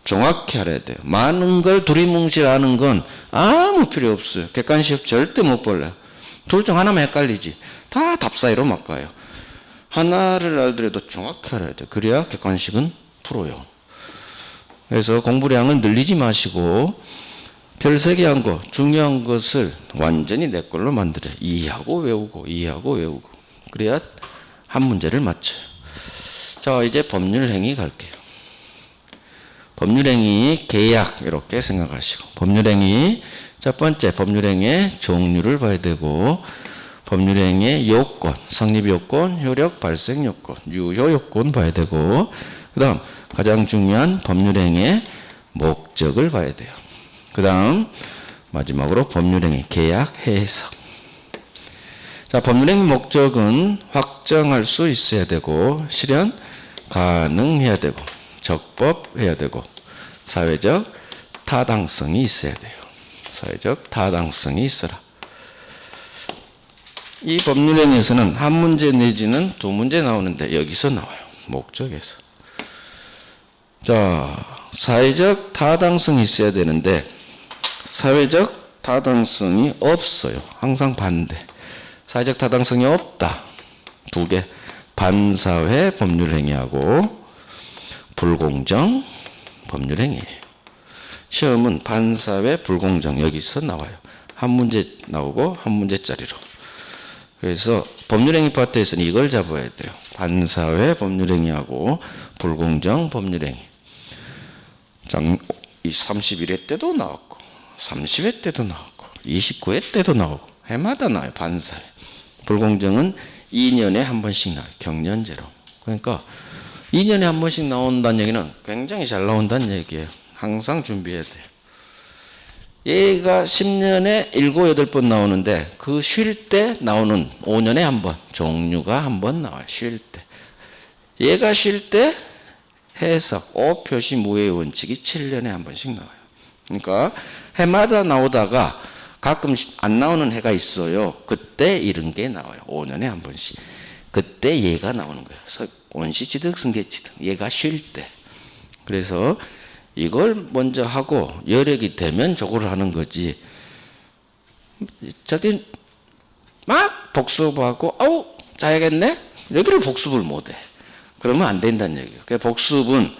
[SPEAKER 1] 정확히 알아야 돼요. 많은 걸 두리뭉실 아는 건 아무 필요 없어요. 객관시험 절대 못 볼래요. 둘 중 하나만 헷갈리지. 다 답 사이로 막 가요. 하나를 알더라도 정확히 알아야 돼요. 그래야 객관식은 풀어요. 그래서 공부량을 늘리지 마시고 별 3개 한 거, 중요한 것을 완전히 내 걸로 만들어요. 이해하고 외우고, 이해하고 외우고. 그래야 한 문제를 맞춰요. 자, 이제 법률행위 갈게요. 법률행위, 계약 이렇게 생각하시고 법률행위 첫 번째 법률행위의 종류를 봐야 되고 법률행위의 요건, 성립 요건, 효력 발생 요건, 유효 요건 봐야 되고, 그 다음 가장 중요한 법률행위의 목적을 봐야 돼요. 그 다음 마지막으로 법률행위 계약 해석. 자, 법률행위 목적은 확정할 수 있어야 되고, 실현 가능해야 되고, 적법해야 되고, 사회적 타당성이 있어야 돼요. 사회적 타당성이 있어라. 이 법률행위에서는 한 문제 내지는 두 문제 나오는데 여기서 나와요. 목적에서. 자, 사회적 타당성이 있어야 되는데 사회적 타당성이 없어요. 항상 반대. 사회적 타당성이 없다. 두 개. 반사회 법률행위하고 불공정 법률행위예요. 시험은 반사회 불공정 여기서 나와요. 한 문제 나오고 한 문제짜리로. 그래서 법률행위 파트에서는 이걸 잡아야 돼요. 반사회 법률행위하고 불공정 법률행위. 이 31회 때도 나왔고 30회 때도 나왔고 29회 때도 나오고 해마다 나와요. 반사회. 불공정은 2년에 한 번씩 나와요. 경년제로. 그러니까 2년에 한 번씩 나온다는 얘기는 굉장히 잘 나온다는 얘기예요. 항상 준비해야 돼요. 얘가 10년에 7, 8번 나오는데 그 쉴 때 나오는 5년에 한 번, 종류가 한 번 나와요. 쉴 때. 얘가 쉴 때 해석, 오표시 무효의 원칙이 7년에 한 번씩 나와요. 그러니까 해마다 나오다가 가끔 안 나오는 해가 있어요. 그때 이런 게 나와요. 5년에 한 번씩. 그때 얘가 나오는 거예요. 원시취득, 승계취득. 얘가 쉴 때. 그래서 이걸 먼저 하고 여력이 되면 저걸 하는 거지. 저기 막 복습하고 아우 자야겠네? 여기를 복습을 못해. 그러면 안 된다는 얘기예요. 그러니까 복습은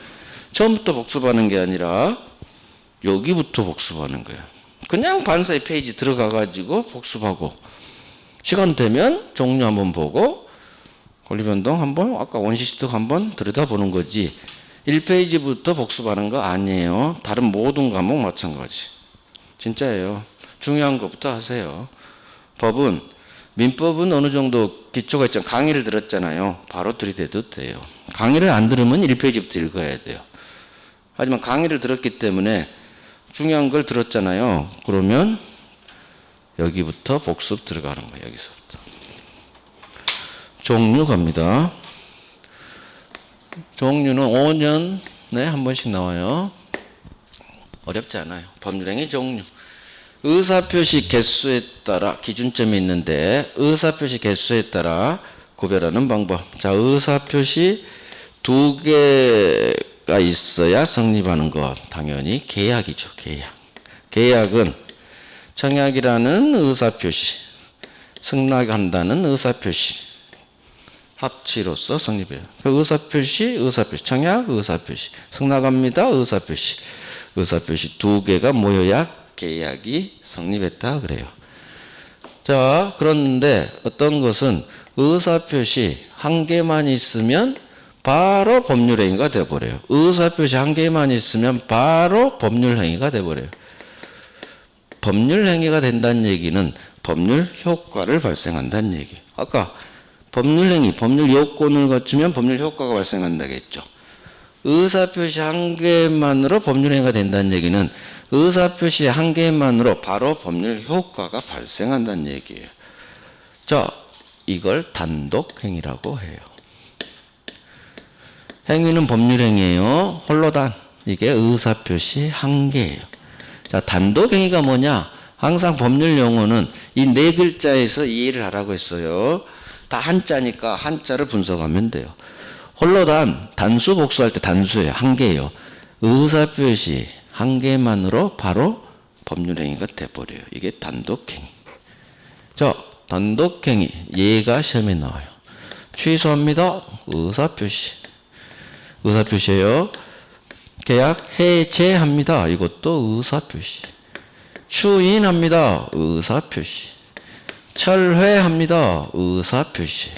[SPEAKER 1] 처음부터 복습하는 게 아니라 여기부터 복습하는 거예요. 그냥 반사의 페이지 들어가가지고 복습하고 시간 되면 종류 한번 보고 권리변동 한번 아까 원시취득 한번 들여다보는 거지. 1페이지부터 복습하는 거 아니에요. 다른 모든 과목 마찬가지. 진짜예요. 중요한 것부터 하세요. 법은 민법은 어느 정도 기초가 있잖아요. 강의를 들었잖아요. 바로 들이대도 돼요. 강의를 안 들으면 1페이지부터 읽어야 돼요. 하지만 강의를 들었기 때문에 중요한 걸 들었잖아요. 그러면 여기부터 복습 들어가는 거예요. 여기서부터. 종류 갑니다. 종류는 5년에 한 번씩 나와요. 어렵지 않아요. 법률행위 종류. 의사표시 개수에 따라 기준점이 있는데 의사표시 개수에 따라 구별하는 방법. 자, 의사표시 2개가 있어야 성립하는 것. 당연히 계약이죠. 계약. 계약은 청약이라는 의사표시, 승낙한다는 의사표시. 합치로서 성립해요. 의사표시, 청약, 의사표시, 승낙합니다, 의사표시. 의사표시 2개가 모여야 계약이 성립했다 그래요. 자, 그런데 어떤 것은 의사표시 1개만 있으면 바로 법률행위가 되어버려요. 의사표시 1개만 있으면 바로 법률행위가 되어버려요. 법률행위가 된다는 얘기는 법률 효과를 발생한다는 얘기예요. 아까 법률행위, 법률 요건을 갖추면 법률 효과가 발생한다고 했죠. 의사표시 1개만으로 법률행위가 된다는 얘기는 의사표시 1개만으로 바로 법률 효과가 발생한다는 얘기예요. 자, 이걸 단독행위라고 해요. 행위는 법률행위예요. 홀로단. 이게 의사표시 1개예요. 자, 단독행위가 뭐냐? 항상 법률 용어는 이 4글자에서 이해를 하라고 했어요. 다 한자니까 한자를 분석하면 돼요. 홀로단, 단수 복수할 때 단수예요. 1개예요. 의사표시 1개만으로 바로 법률행위가 돼버려요. 이게 단독행위. 자, 단독행위. 얘가 시험에 나와요. 취소합니다. 의사표시. 의사표시예요. 계약 해제합니다. 이것도 의사표시. 추인합니다. 의사표시. 철회합니다. 의사표시예요.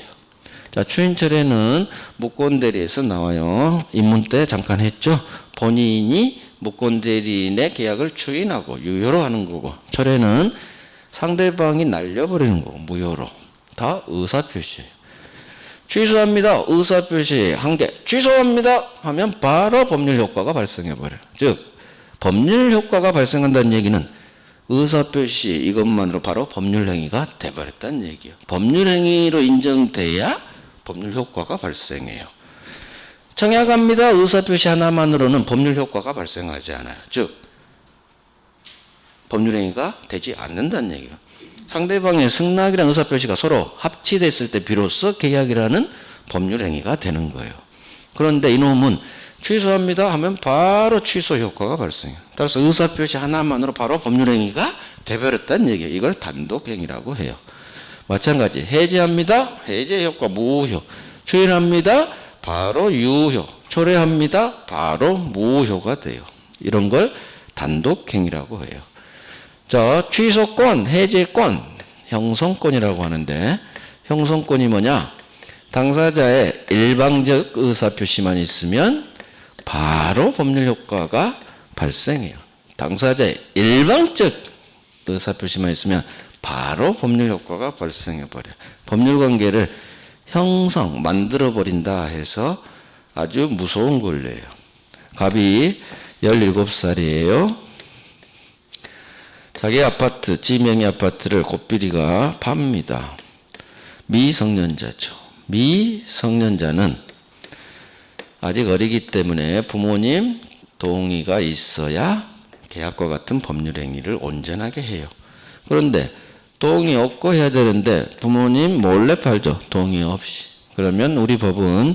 [SPEAKER 1] 자, 추인철회는 무권대리에서 나와요. 입문 때 잠깐 했죠. 본인이 무권대리인의 계약을 추인하고 유효로 하는 거고, 철회는 상대방이 날려버리는 거고, 무효로. 다 의사표시예요. 취소합니다. 의사표시 한 개. 취소합니다 하면 바로 법률 효과가 발생해버려요. 즉 법률 효과가 발생한다는 얘기는 의사표시 이것만으로 바로 법률행위가 돼버렸다는 얘기예요. 법률행위로 인정돼야 법률 효과가 발생해요. 청약합니다. 의사표시 하나만으로는 법률 효과가 발생하지 않아요. 즉 법률행위가 되지 않는다는 얘기예요. 상대방의 승낙이라는 의사표시가 서로 합치됐을 때 비로소 계약이라는 법률행위가 되는 거예요. 그런데 이놈은 취소합니다 하면 바로 취소 효과가 발생해요. 따라서 의사표시 하나만으로 바로 법률행위가 돼버렸다는 얘기예요. 이걸 단독행위라고 해요. 마찬가지 해제합니다. 해제 효과 무효. 추인합니다. 바로 유효. 철회합니다. 바로 무효가 돼요. 이런 걸 단독행위라고 해요. 자, 취소권, 해제권, 형성권이라고 하는데 형성권이 뭐냐? 당사자의 일방적 의사표시만 있으면 바로 법률 효과가 발생해요. 당사자의 일방적 의사표시만 있으면 바로 법률 효과가 발생해버려요. 법률관계를 만들어버린다 해서 아주 무서운 권리예요. 갑이 17살이에요. 자기 아파트, 지명의 아파트를 고삐리가 팝니다. 미성년자죠. 미성년자는 아직 어리기 때문에 부모님 동의가 있어야 계약과 같은 법률행위를 온전하게 해요. 그런데 동의 없고 해야 되는데 부모님 몰래 팔죠. 동의 없이. 그러면 우리 법은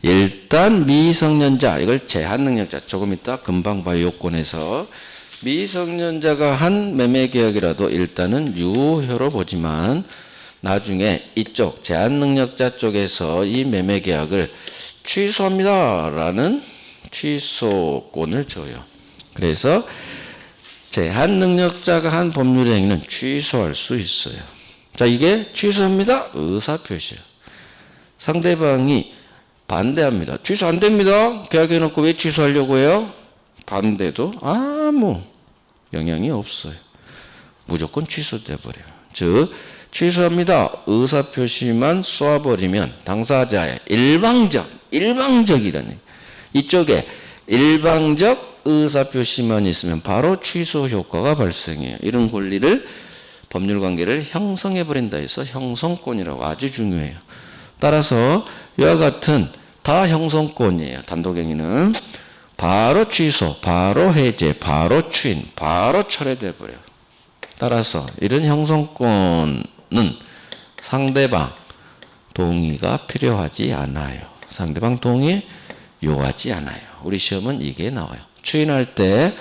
[SPEAKER 1] 일단 미성년자, 이걸 제한능력자, 조금 이따 금방 봐요. 요건에서 미성년자가 한 매매계약이라도 일단은 유효로 보지만 나중에 이쪽 제한능력자 쪽에서 이 매매계약을 취소합니다라는 취소권을 줘요. 그래서 제한능력자가 한 법률의 행위는 취소할 수 있어요. 자, 이게 취소합니다. 의사표시예요. 상대방이 반대합니다. 취소 안 됩니다. 계약해놓고 왜 취소하려고 해요? 반대도 아무 영향이 없어요. 무조건 취소돼 버려요. 즉 취소합니다. 의사표시만 쏘아버리면 당사자의 일방적이라는 이쪽에 일방적 의사표시만 있으면 바로 취소 효과가 발생해요. 이런 권리를 법률관계를 형성해버린다 해서 형성권이라고 아주 중요해요. 따라서 이와 같은 다 형성권이에요. 단독행위는 바로 취소, 바로 해제, 바로 추인, 바로 철회돼 버려요. 따라서 이런 형성권은 상대방 동의가 필요하지 않아요. 상대방 동의 요하지 않아요. 우리 시험은 이게 나와요. 추인할 때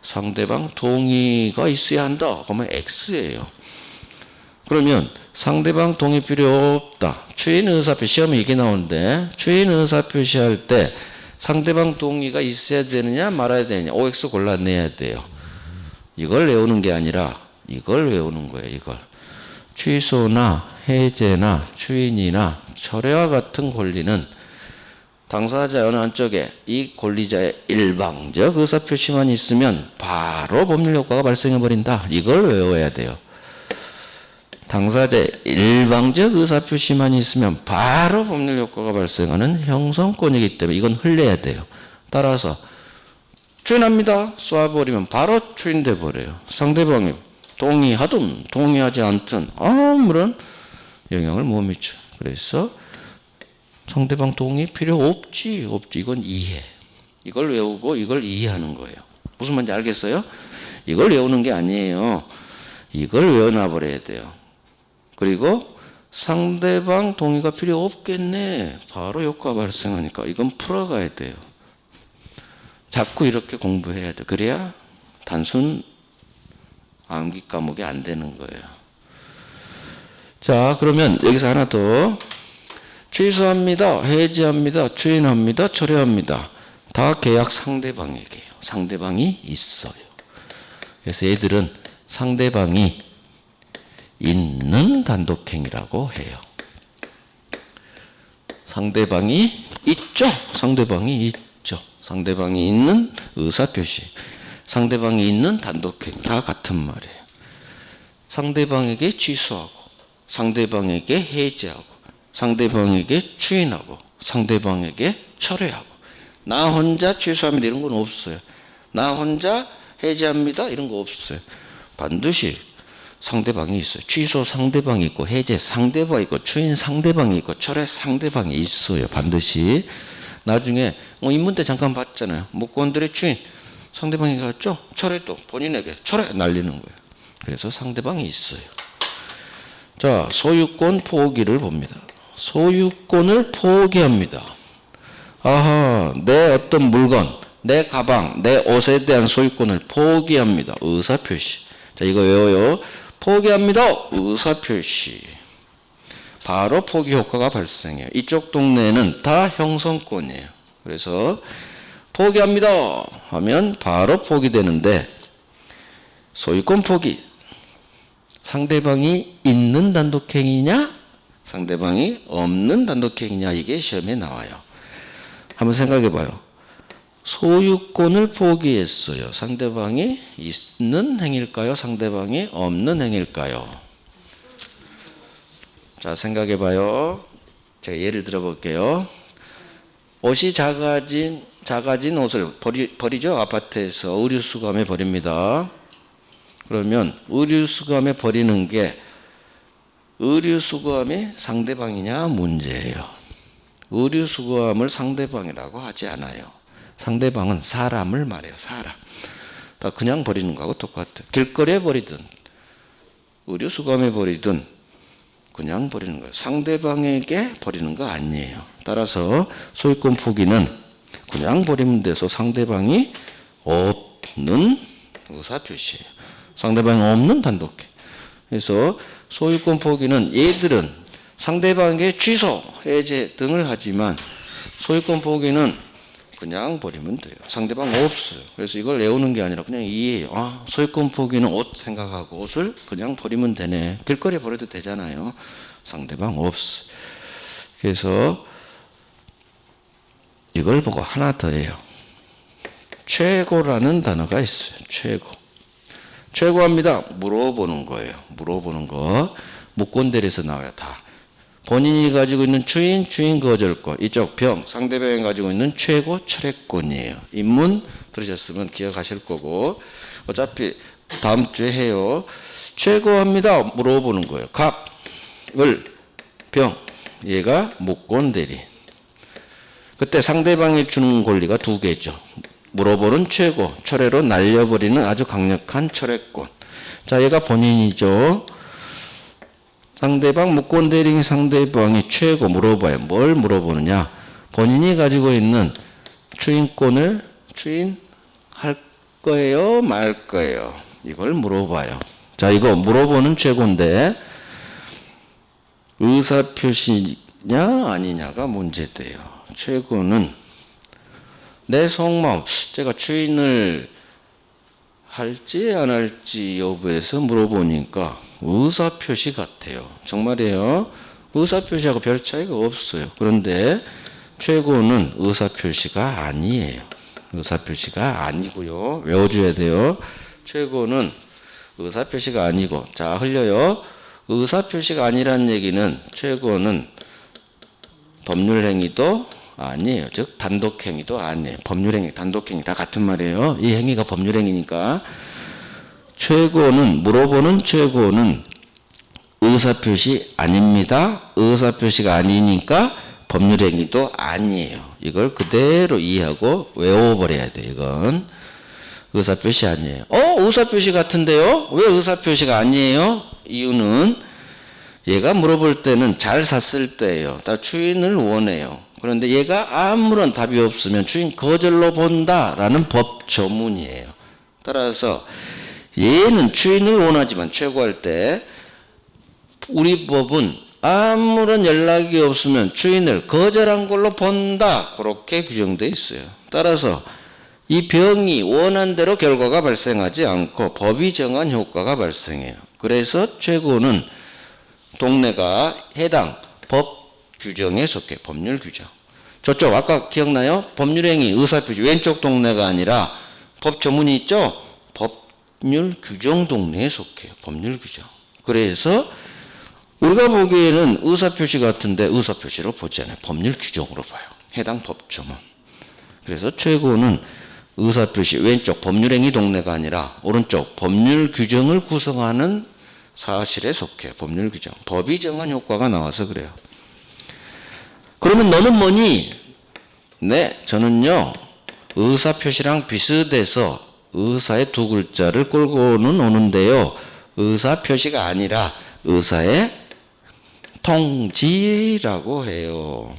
[SPEAKER 1] 상대방 동의가 있어야 한다. 그러면 X예요. 그러면 상대방 동의 필요 없다. 추인 의사표시 시험에 이게 나오는데 추인 의사표시 할 때 상대방 동의가 있어야 되느냐 말아야 되느냐 OX 골라내야 돼요. 이걸 외우는 게 아니라 이걸 외우는 거예요. 이걸. 취소나 해제나 추인이나 철회와 같은 권리는 당사자 어느 한쪽에 이 권리자의 일방적 의사표시만 있으면 바로 법률 효과가 발생해버린다. 이걸 외워야 돼요. 당사자의 일방적 의사표시만 있으면 바로 법률 효과가 발생하는 형성권이기 때문에 이건 흘려야 돼요. 따라서 추인합니다. 쏘아버리면 바로 추인돼 버려요. 상대방이 동의하든 동의하지 않든 아무런 영향을 못 미쳐. 그래서 상대방 동의 필요 없지. 이건 이해. 이걸 외우고 이걸 이해하는 거예요. 무슨 말인지 알겠어요? 이걸 외우는 게 아니에요. 이걸 외워놔 버려야 돼요. 그리고 상대방 동의가 필요 없겠네. 바로 효과 발생하니까 이건 풀어가야 돼요. 자꾸 이렇게 공부해야 돼. 그래야 단순 암기 과목이 안 되는 거예요. 자, 그러면 여기서 하나 더. 취소합니다. 해지합니다. 추인합니다. 철회합니다. 다 계약 상대방에게요. 상대방이 있어요. 그래서 얘들은 상대방이 있는 단독행위라고 해요. 상대방이 있죠. 상대방이 있죠. 상대방이 있는 의사표시. 상대방이 있는 단독행위. 다 같은 말이에요. 상대방에게 취소하고 상대방에게 해제하고, 상대방에게 추인하고, 상대방에게 철회하고. 나 혼자 취소합니다 이런 건 없어요. 나 혼자 해제합니다 이런 거 없어요. 반드시 상대방이 있어요. 취소 상대방이 있고, 해제 상대방이 있고, 추인 상대방이 있고, 철회 상대방이 있어요. 반드시. 나중에 인문 때 잠깐 봤잖아요. 목권들의 추인 상대방이 갔죠. 철회 또 본인에게 철회 날리는 거예요. 그래서 상대방이 있어요. 자, 소유권 포기를 봅니다. 소유권을 포기합니다. 아하, 내 어떤 물건, 내 가방, 내 옷에 대한 소유권을 포기합니다. 의사표시. 자, 이거 외워요. 포기합니다. 의사표시. 바로 포기 효과가 발생해요. 이쪽 동네는 다 형성권이에요. 그래서 포기합니다 하면 바로 포기되는데, 소유권 포기. 상대방이 있는 단독행위냐, 상대방이 없는 단독행위냐, 이게 시험에 나와요. 한번 생각해 봐요. 소유권을 포기했어요. 상대방이 있는 행위일까요? 상대방이 없는 행위일까요? 자, 생각해 봐요. 제가 예를 들어 볼게요. 옷이 작아진 옷을 버리죠. 아파트에서 의류수거함에 버립니다. 그러면 의류수거함에 버리는 게 의류수거함이 상대방이냐 문제예요. 의류수거함을 상대방이라고 하지 않아요. 상대방은 사람을 말해요. 사람. 다 그냥 버리는 거하고 똑같아요. 길거리에 버리든 의류수거함에 버리든 그냥 버리는 거예요. 상대방에게 버리는 거 아니에요. 따라서 소유권 포기는 그냥 버리면 돼서 상대방이 없는 의사표시예요. 상대방이 없는 단독해. 그래서 소유권 포기는 얘들은 상대방에게 취소, 해제 등을 하지만 소유권 포기는 그냥 버리면 돼요. 상대방 없어요. 그래서 이걸 외우는 게 아니라 그냥 이해해요. 아, 소유권 포기는 옷 생각하고 옷을 그냥 버리면 되네. 길거리에 버려도 되잖아요. 상대방 없어. 그래서 이걸 보고 하나 더 해요. 최고라는 단어가 있어요. 최고. 최고합니다. 물어보는 거예요. 물어보는 거. 무권대리에서 나와요. 다. 본인이 가지고 있는 추인 거절권. 이쪽 병, 상대방이 가지고 있는 최고 철회권이에요. 인문 들으셨으면 기억하실 거고. 어차피 다음 주에 해요. 최고합니다. 물어보는 거예요. 갑, 을, 병. 얘가 무권대리. 그때 상대방이 주는 권리가 두 개죠. 물어보는 최고, 철회로 날려버리는 아주 강력한 철회권. 자, 얘가 본인이죠. 상대방 무권대리인 상대방이 최고 물어봐요. 뭘 물어보느냐? 본인이 가지고 있는 추인권을 추인할 거예요, 말 거예요? 이걸 물어봐요. 자, 이거 물어보는 최고인데 의사표시냐 아니냐가 문제돼요. 최고는 내 속마음, 제가 추인을 할지 안 할지 여부에서 물어보니까 의사표시 같아요. 정말이에요. 의사표시하고 별 차이가 없어요. 그런데 최고는 의사표시가 아니에요. 의사표시가 아니고요. 외워줘야 돼요. 최고는 의사표시가 아니고. 자, 흘려요. 의사표시가 아니라는 얘기는 최고는 법률행위도 아니에요. 즉 단독행위도 아니에요. 법률행위, 단독행위 다 같은 말이에요. 이 행위가 법률행위니까. 최고는, 물어보는 최고는 의사표시 아닙니다. 의사표시가 아니니까 법률행위도 아니에요. 이걸 그대로 이해하고 외워버려야 돼요. 이건 의사표시 아니에요. 의사표시 같은데요? 왜 의사표시가 아니에요? 이유는 얘가 물어볼 때는 잘 샀을 때예요. 다 추인을 원해요. 그런데 얘가 아무런 답이 없으면 추인 거절로 본다라는 법 조문이에요. 따라서 얘는 추인을 원하지만 최고할 때 우리 법은 아무런 연락이 없으면 추인을 거절한 걸로 본다. 그렇게 규정되어 있어요. 따라서 이 병이 원한 대로 결과가 발생하지 않고 법이 정한 효과가 발생해요. 그래서 최고는 동네가 해당 법 규정에 속해. 법률 규정. 저쪽 아까 기억나요? 법률행위 의사표시 왼쪽 동네가 아니라 법 조문이 있죠? 법률 규정 동네에 속해요. 법률 규정. 그래서 우리가 보기에는 의사표시 같은데 의사표시로 보지 않아요. 법률 규정으로 봐요. 해당 법조문. 그래서 최고는 의사표시 왼쪽 법률행위 동네가 아니라 오른쪽 법률 규정을 구성하는 사실에 속해. 법률 규정. 법이 정한 효과가 나와서 그래요. 그러면 너는 뭐니? 네, 저는요 의사표시랑 비슷해서 의사의 두 글자를 끌고는 오는데요. 의사표시가 아니라 의사의 통지라고 해요.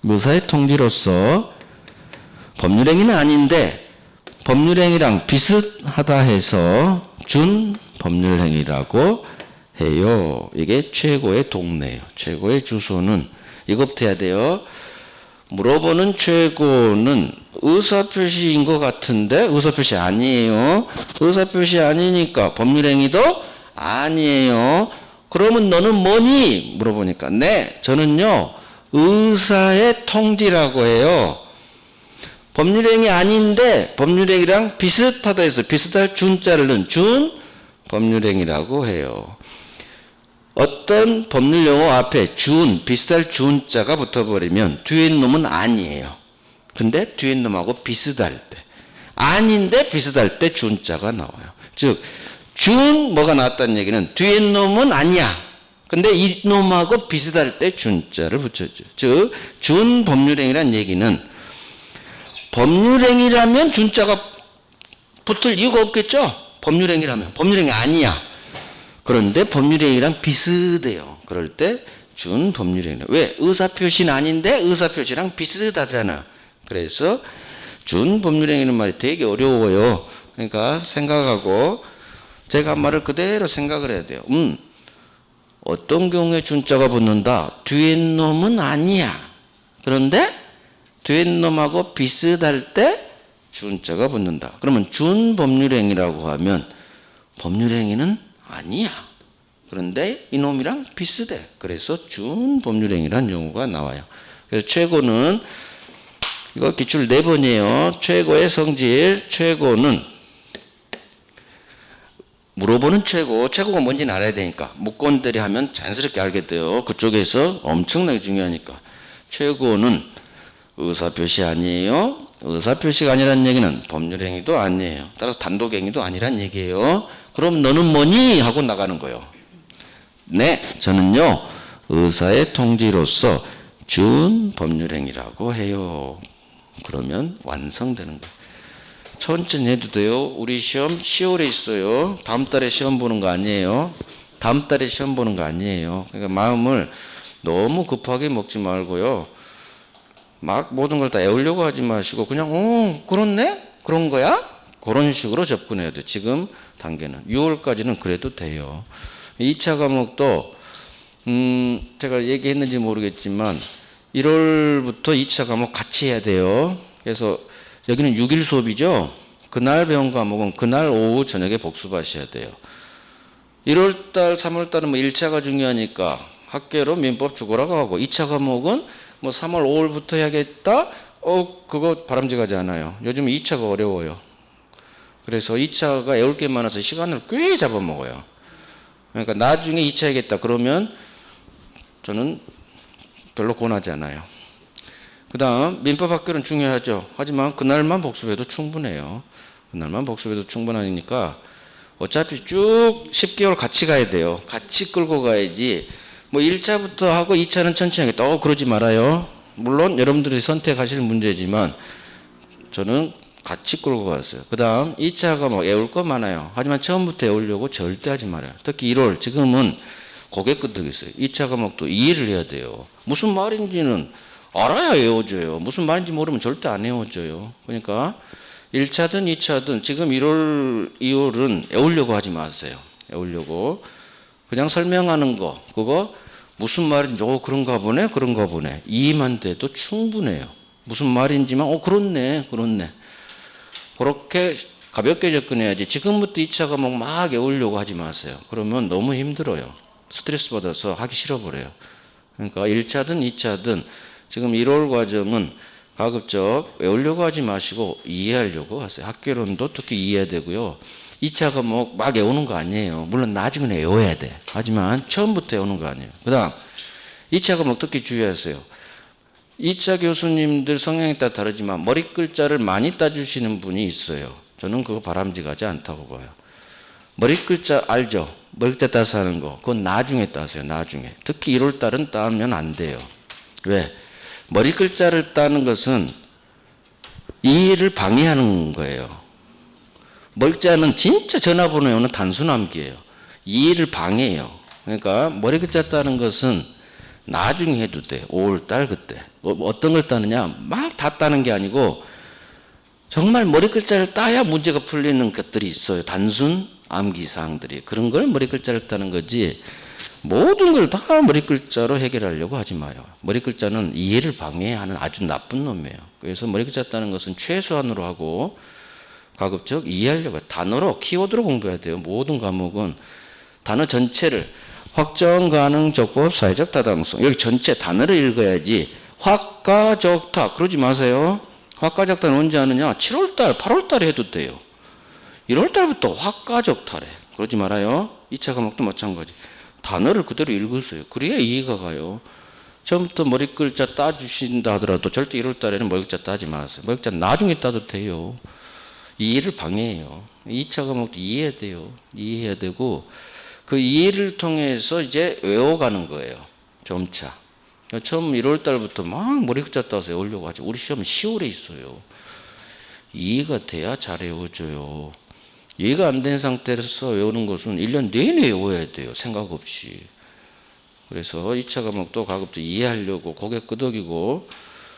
[SPEAKER 1] 의사의 통지로서 법률행위는 아닌데 법률행위랑 비슷하다 해서 준 법률행위라고 해요. 이게 최고의 동네예요. 최고의 주소는 이것부터 해야 돼요. 물어보는 최고는 의사표시인 것 같은데 의사표시 아니에요. 의사표시 아니니까 법률행위도 아니에요. 그러면 너는 뭐니? 물어보니까 네, 저는요 의사의 통지라고 해요. 법률행위 아닌데 법률행위랑 비슷하다 해서 비슷할 준자를 넣은 준 법률행위라고 해요. 어떤 법률 용어 앞에 준, 비슷할 준자가 붙어버리면 뒤에 있는 놈은 아니에요. 근데 뒤에 있는 놈하고 비슷할 때, 아닌데 비슷할 때 준자가 나와요. 즉 준 뭐가 나왔다는 얘기는 뒤에 있는 놈은 아니야. 근데 이 놈하고 비슷할 때 준자를 붙여줘. 즉 준 법률행위란 얘기는 법률행위라면 준자가 붙을 이유가 없겠죠. 법률행위라면. 법률행위 아니야. 그런데 법률행위랑 비슷해요. 그럴 때 준 법률행위. 왜? 의사표시는 아닌데 의사표시랑 비슷하잖아. 그래서 준 법률행위는 말이 되게 어려워요. 그러니까 생각하고 제가 한 말을 그대로 생각을 해야 돼요. 어떤 경우에 준자가 붙는다. 뒤에 있는 놈은 아니야. 그런데 뒤에 있는 놈하고 비슷할 때 준자가 붙는다. 그러면 준 법률행위라고 하면 법률행위는 아니야. 그런데 이놈이랑 비슷해. 그래서 준 법률행위란 용어가 나와요. 그래서 최고는 이거 기출 4번이에요. 최고의 성질. 최고는 물어보는 최고가 뭔지는 알아야 되니까 무건들이 하면 자연스럽게 알게 돼요. 그쪽에서 엄청나게 중요하니까. 최고는 의사표시 아니에요. 의사표시가 아니라는 얘기는 법률행위도 아니에요. 따라서 단독행위도 아니란 얘기예요. 그럼 너는 뭐니? 하고 나가는 거예요. 네, 저는요 의사의 통지로서 준 법률행위라고 해요. 그러면 완성되는 거예요. 천천히 해도 돼요. 우리 시험 10월에 있어요. 다음 달에 시험 보는 거 아니에요. 다음 달에 시험 보는 거 아니에요. 그러니까 마음을 너무 급하게 먹지 말고요. 막 모든 걸 다 애우려고 하지 마시고 그냥 그렇네? 그런 거야? 그런 식으로 접근해야 돼요. 지금 단계는. 6월까지는 그래도 돼요. 2차 과목도 제가 얘기했는지 모르겠지만 1월부터 2차 과목 같이 해야 돼요. 그래서 여기는 6일 수업이죠. 그날 배운 과목은 그날 오후 저녁에 복습하셔야 돼요. 1월달 3월달은 뭐 1차가 중요하니까 학계로 민법 죽어라고 하고 2차 과목은 뭐 3월 5월부터 해야겠다? 그거 바람직하지 않아요. 요즘 2차가 어려워요. 그래서 2차가 애울 게 많아서 시간을 꽤 잡아먹어요. 그러니까 나중에 2차 해야겠다 그러면 저는 별로 권하지 않아요. 그 다음 민법 학교는 중요하죠. 하지만 그날만 복습해도 충분해요. 그날만 복습해도 충분하니까 어차피 쭉 10개월 같이 가야 돼요. 같이 끌고 가야지 뭐 1차부터 하고 2차는 천천히 하겠다. 그러지 말아요. 물론 여러분들이 선택하실 문제지만 저는 같이 끌고 갔어요. 그 다음 2차가 뭐 애울 거 많아요. 하지만 처음부터 애우려고 절대 하지 말아요. 특히 1월 지금은 고개 끄덕 있어요. 2차 과목도 이해를 해야 돼요. 무슨 말인지는 알아야 외워져요. 무슨 말인지 모르면 절대 안 외워져요. 그러니까 1차든 2차든 지금 1월, 2월은 외우려고 하지 마세요. 외우려고. 그냥 설명하는 거, 그거 무슨 말인지, 그런가 보네, 그런가 보네. 이해만 돼도 충분해요. 무슨 말인지만, 그렇네. 그렇게 가볍게 접근해야지. 지금부터 2차 과목 막 외우려고 하지 마세요. 그러면 너무 힘들어요. 스트레스 받아서 하기 싫어버려요. 그러니까 1차든 2차든 지금 1월 과정은 가급적 외우려고 하지 마시고 이해하려고 하세요. 학개론도 특히 이해해야 되고요. 2차 과목 막 외우는 거 아니에요. 물론 나중에는 외워야 돼. 하지만 처음부터 외우는 거 아니에요. 그 다음 2차 과목 특히 주의하세요. 2차 교수님들 성향에 따라 다르지만 머리 글자를 많이 따주시는 분이 있어요. 저는 그거 바람직하지 않다고 봐요. 머리 글자 알죠? 머리 글자 따서 하는 거. 그건 나중에 따세요. 나중에. 특히 1월 달은 따면 안 돼요. 왜? 머리 글자를 따는 것은 이해를 방해하는 거예요. 머리 글자는 진짜 전화번호 외우는 단순 암기예요. 이해를 방해해요. 그러니까 머리 글자 따는 것은 나중에 해도 돼. 5월 달 그때. 어떤 걸 따느냐? 막 다 따는 게 아니고 정말 머리 글자를 따야 문제가 풀리는 것들이 있어요. 단순 암기 사항들이. 그런 걸 머리 글자를 따는 거지 모든 걸 다 머리 글자로 해결하려고 하지 마요. 머리 글자는 이해를 방해하는 아주 나쁜 놈이에요. 그래서 머리 글자 따는 것은 최소한으로 하고 가급적 이해하려고 해요. 단어로 키워드로 공부해야 돼요. 모든 과목은 단어 전체를 확정 가능 적법 사회적 타당성 여기 전체 단어를 읽어야지 확가적타 그러지 마세요. 확가적타는 언제 하느냐? 7월달 8월달에 해도 돼요. 1월달부터 확가적타래. 그러지 말아요. 2차 과목도 마찬가지. 단어를 그대로 읽으세요. 그래야 이해가 가요. 처음부터 머리 글자 따주신다 하더라도 절대 1월달에는 머리 글자 따지 마세요. 머리 글자 나중에 따도 돼요. 이해를 방해해요. 2차 과목도 이해해야 돼요. 이해해야 되고 그 이해를 통해서 이제 외워가는 거예요. 점차. 처음 1월 달부터 막 머리 글자 따서 외우려고 하죠. 우리 시험은 10월에 있어요. 이해가 돼야 잘 외워져요. 이해가 안 된 상태에서 외우는 것은 1년 내내 외워야 돼요. 생각 없이. 그래서 2차 과목도 가급적 이해하려고 고개 끄덕이고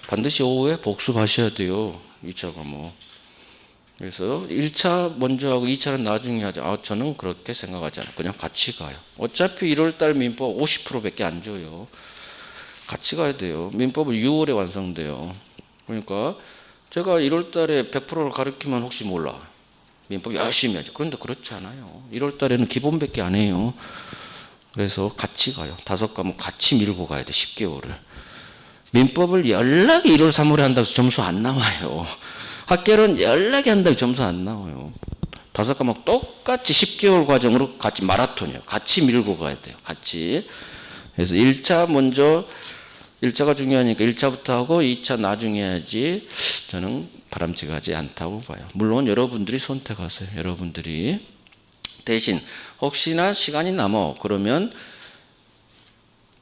[SPEAKER 1] 반드시 오후에 복습하셔야 돼요. 2차 과목. 그래서 1차 먼저 하고 2차는 나중에 하자. 저는 그렇게 생각하지 않아요. 그냥 같이 가요. 어차피 1월달 민법 50%밖에 안 줘요. 같이 가야 돼요. 민법은 6월에 완성돼요. 그러니까 제가 1월달에 100%를 가르치면 혹시 몰라. 민법 열심히 하죠. 그런데 그렇지 않아요. 1월달에는 기본밖에 안 해요. 그래서 같이 가요. 5과목 같이 밀고 가야 돼. 10개월을. 민법을 연락이 1월 3월에 한다고 해서 점수 안 나와요. 학교는 연락이 한다고 점수 안 나와요. 5과목 똑같이 10개월 과정으로 같이 마라톤이에요. 같이 밀고 가야 돼요. 같이. 그래서 1차 먼저 1차가 중요하니까 1차부터 하고 2차 나중에 해야지 저는 바람직하지 않다고 봐요. 물론 여러분들이 선택하세요. 여러분들이. 대신 혹시나 시간이 남아 그러면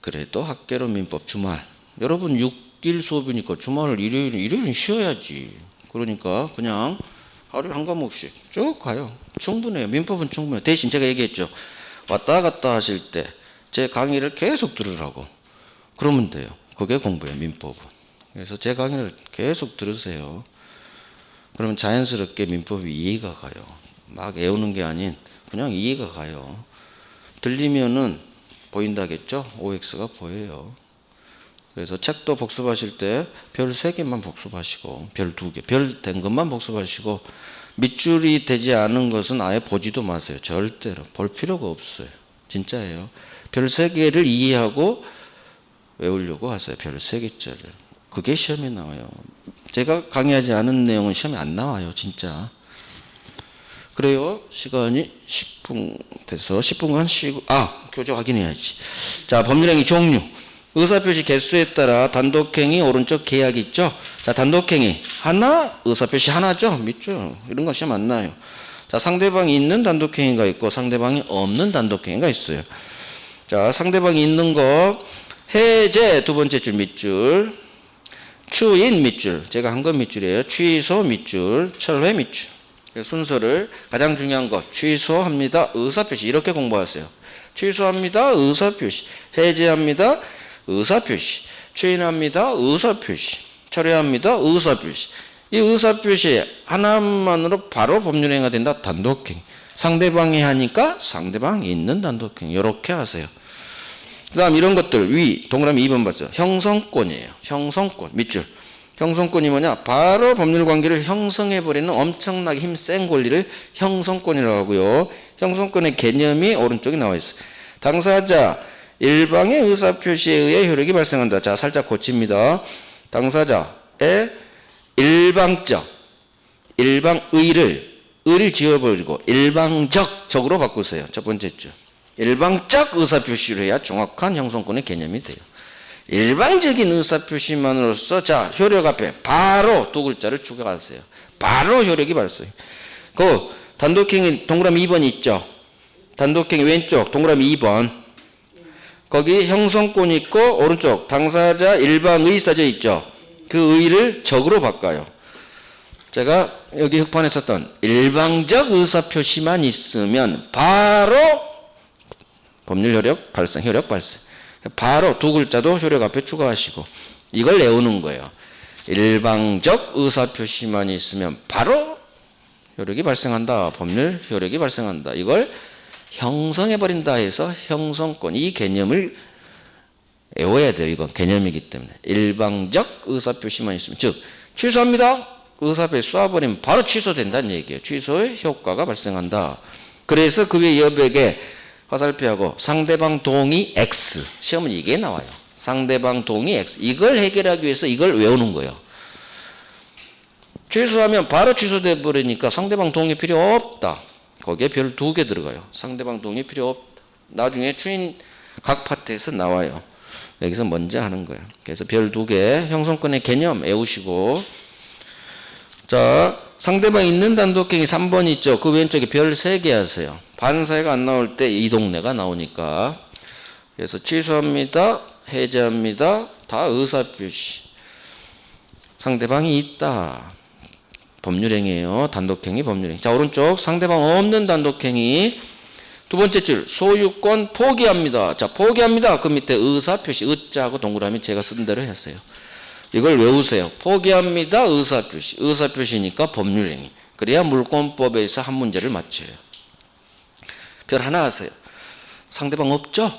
[SPEAKER 1] 그래도 학계로 민법 주말 여러분 6일 수업이니까 주말을 일요일은 쉬어야지. 그러니까 그냥 하루에 한 과목씩 쭉 가요. 충분해요. 민법은 충분해요. 대신 제가 얘기했죠. 왔다 갔다 하실 때 제 강의를 계속 들으라고. 그러면 돼요. 그게 공부예요. 민법은. 그래서 제 강의를 계속 들으세요. 그러면 자연스럽게 민법이 이해가 가요. 막 외우는 게 아닌 그냥 이해가 가요. 들리면은 보인다겠죠? OX가 보여요. 그래서 책도 복습하실 때 별 3개만 복습하시고 별 2개, 별 된 것만 복습하시고 밑줄이 되지 않은 것은 아예 보지도 마세요. 절대로. 볼 필요가 없어요. 진짜예요. 별 3개를 이해하고 외우려고 하세요. 별 3개짜리. 그게 시험에 나와요. 제가 강의하지 않은 내용은 시험에 안 나와요. 진짜. 그래요. 시간이 10분 돼서 10분간 쉬고 교재 확인해야지. 자, 법률행위 종류. 의사표시 개수에 따라 단독행위 오른쪽 계약 있죠. 자, 단독행위 하나, 의사표시 하나죠. 믿죠. 이런 거 시험 안 나요. 자, 상대방이 있는 단독행위가 있고 상대방이 없는 단독행위가 있어요. 자, 상대방이 있는 거 해제 두 번째 줄 밑줄, 추인 밑줄, 제가 한 건 밑줄이에요. 취소 밑줄, 철회 밑줄. 순서를 가장 중요한 거 취소합니다. 의사표시 이렇게 공부하세요. 취소합니다. 의사표시. 해제합니다. 의사표시. 추인합니다. 의사표시. 철회합니다. 의사표시. 이 의사표시 하나만으로 바로 법률행위가 된다. 단독행위. 상대방이 하니까 상대방이 있는 단독행위. 이렇게 하세요. 그 다음 이런 것들 위 동그라미 2번 봤어요. 형성권이에요. 형성권 밑줄. 형성권이 뭐냐? 바로 법률관계를 형성해버리는 엄청나게 힘센 권리를 형성권이라고 하고요. 형성권의 개념이 오른쪽에 나와 있어요. 당사자 일방의 의사표시에 의해 효력이 발생한다. 자, 살짝 고칩니다. 당사자의 일방적 일방의를 의를 지워버리고 일방적으로 바꾸세요. 첫 번째 줄. 일방적 의사표시를 해야 정확한 형성권의 개념이 돼요. 일방적인 의사표시만으로서 자 효력 앞에 바로 두 글자를 추가하세요. 바로 효력이 발생. 그 단독행위 동그라미 2번 있죠. 단독행위 왼쪽 동그라미 2번. 거기 형성권이 있고 오른쪽 당사자 일방의 써져 있죠. 그 의를 적으로 바꿔요. 제가 여기 흑판에 썼던 일방적 의사표시만 있으면 바로 법률 효력 발생, 효력 발생. 바로 두 글자도 효력 앞에 추가하시고 이걸 외우는 거예요. 일방적 의사표시만 있으면 바로 효력이 발생한다. 법률 효력이 발생한다. 이걸 형성해버린다 해서 형성권 이 개념을 외워야 돼요. 이건 개념이기 때문에 일방적 의사표시만 있으면 즉 취소합니다. 의사표시 쏴버리면 바로 취소된다는 얘기예요. 취소의 효과가 발생한다. 그래서 그 외 여백에 화살표하고 상대방 동의 X 시험은 이게 나와요. 상대방 동의 X 이걸 해결하기 위해서 이걸 외우는 거예요. 취소하면 바로 취소돼 버리니까 상대방 동의 필요 없다. 거기에 별 2개 들어가요. 상대방 동의 필요 없다. 나중에 추인 각 파트에서 나와요. 여기서 먼저 하는 거예요. 그래서 별 2개 형성권의 개념 외우시고 자 상대방 있는 단독행위 3번 있죠. 그 왼쪽에 별 3개 하세요. 반사회가 안 나올 때 이 동네가 나오니까 그래서 취소합니다. 해제합니다. 다 의사표시. 상대방이 있다. 법률행위예요. 단독행위 법률행위. 자 오른쪽 상대방 없는 단독행위 두 번째 줄 소유권 포기합니다. 자 포기합니다. 그 밑에 의사표시 의자하고 동그라미 제가 쓴 대로 했어요. 이걸 외우세요. 포기합니다. 의사표시. 의사표시니까 법률행위. 그래야 물권법에서 한 문제를 맞춰요. 별 하나 하세요. 상대방 없죠?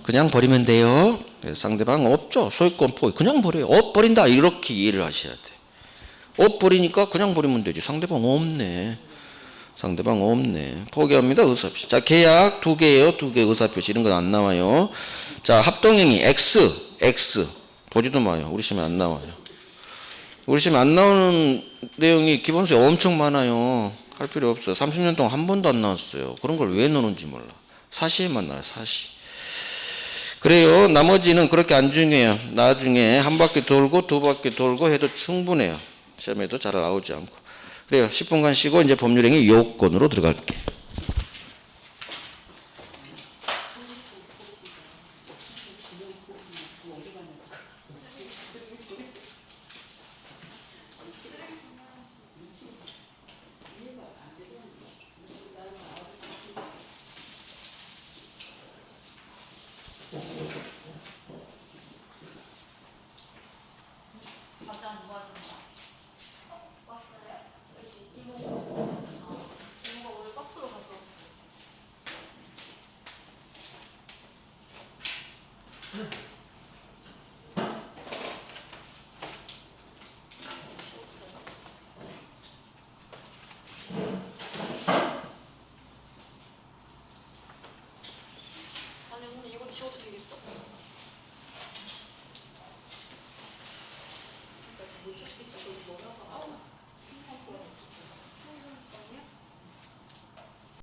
[SPEAKER 1] 그냥 버리면 돼요. 상대방 없죠? 소유권 포기. 그냥 버려요. 버린다. 이렇게 이해를 하셔야 돼. 버리니까 그냥 버리면 되지. 상대방 없네. 상대방 없네. 포기합니다. 의사표시. 자 계약 2개예요. 2개 의사표시. 이런 건 안 나와요. 자 합동행위 X. 보지도 마요. 우리 시험에 안 나와요. 우리 시험에 안 나오는 내용이 기본서에 엄청 많아요. 할 필요 없어요. 30년 동안 한 번도 안 나왔어요. 그런 걸 왜 넣는지 몰라. 사시에만 나와요. 사시. 그래요. 나머지는 그렇게 안 중요해요. 나중에 한 바퀴 돌고 두 바퀴 돌고 해도 충분해요. 시험에도 잘 나오지 않고. 그래요. 10분간 쉬고 이제 법률행위 요건으로 들어갈게요.
[SPEAKER 2] 오늘 박스로 가져왔어요.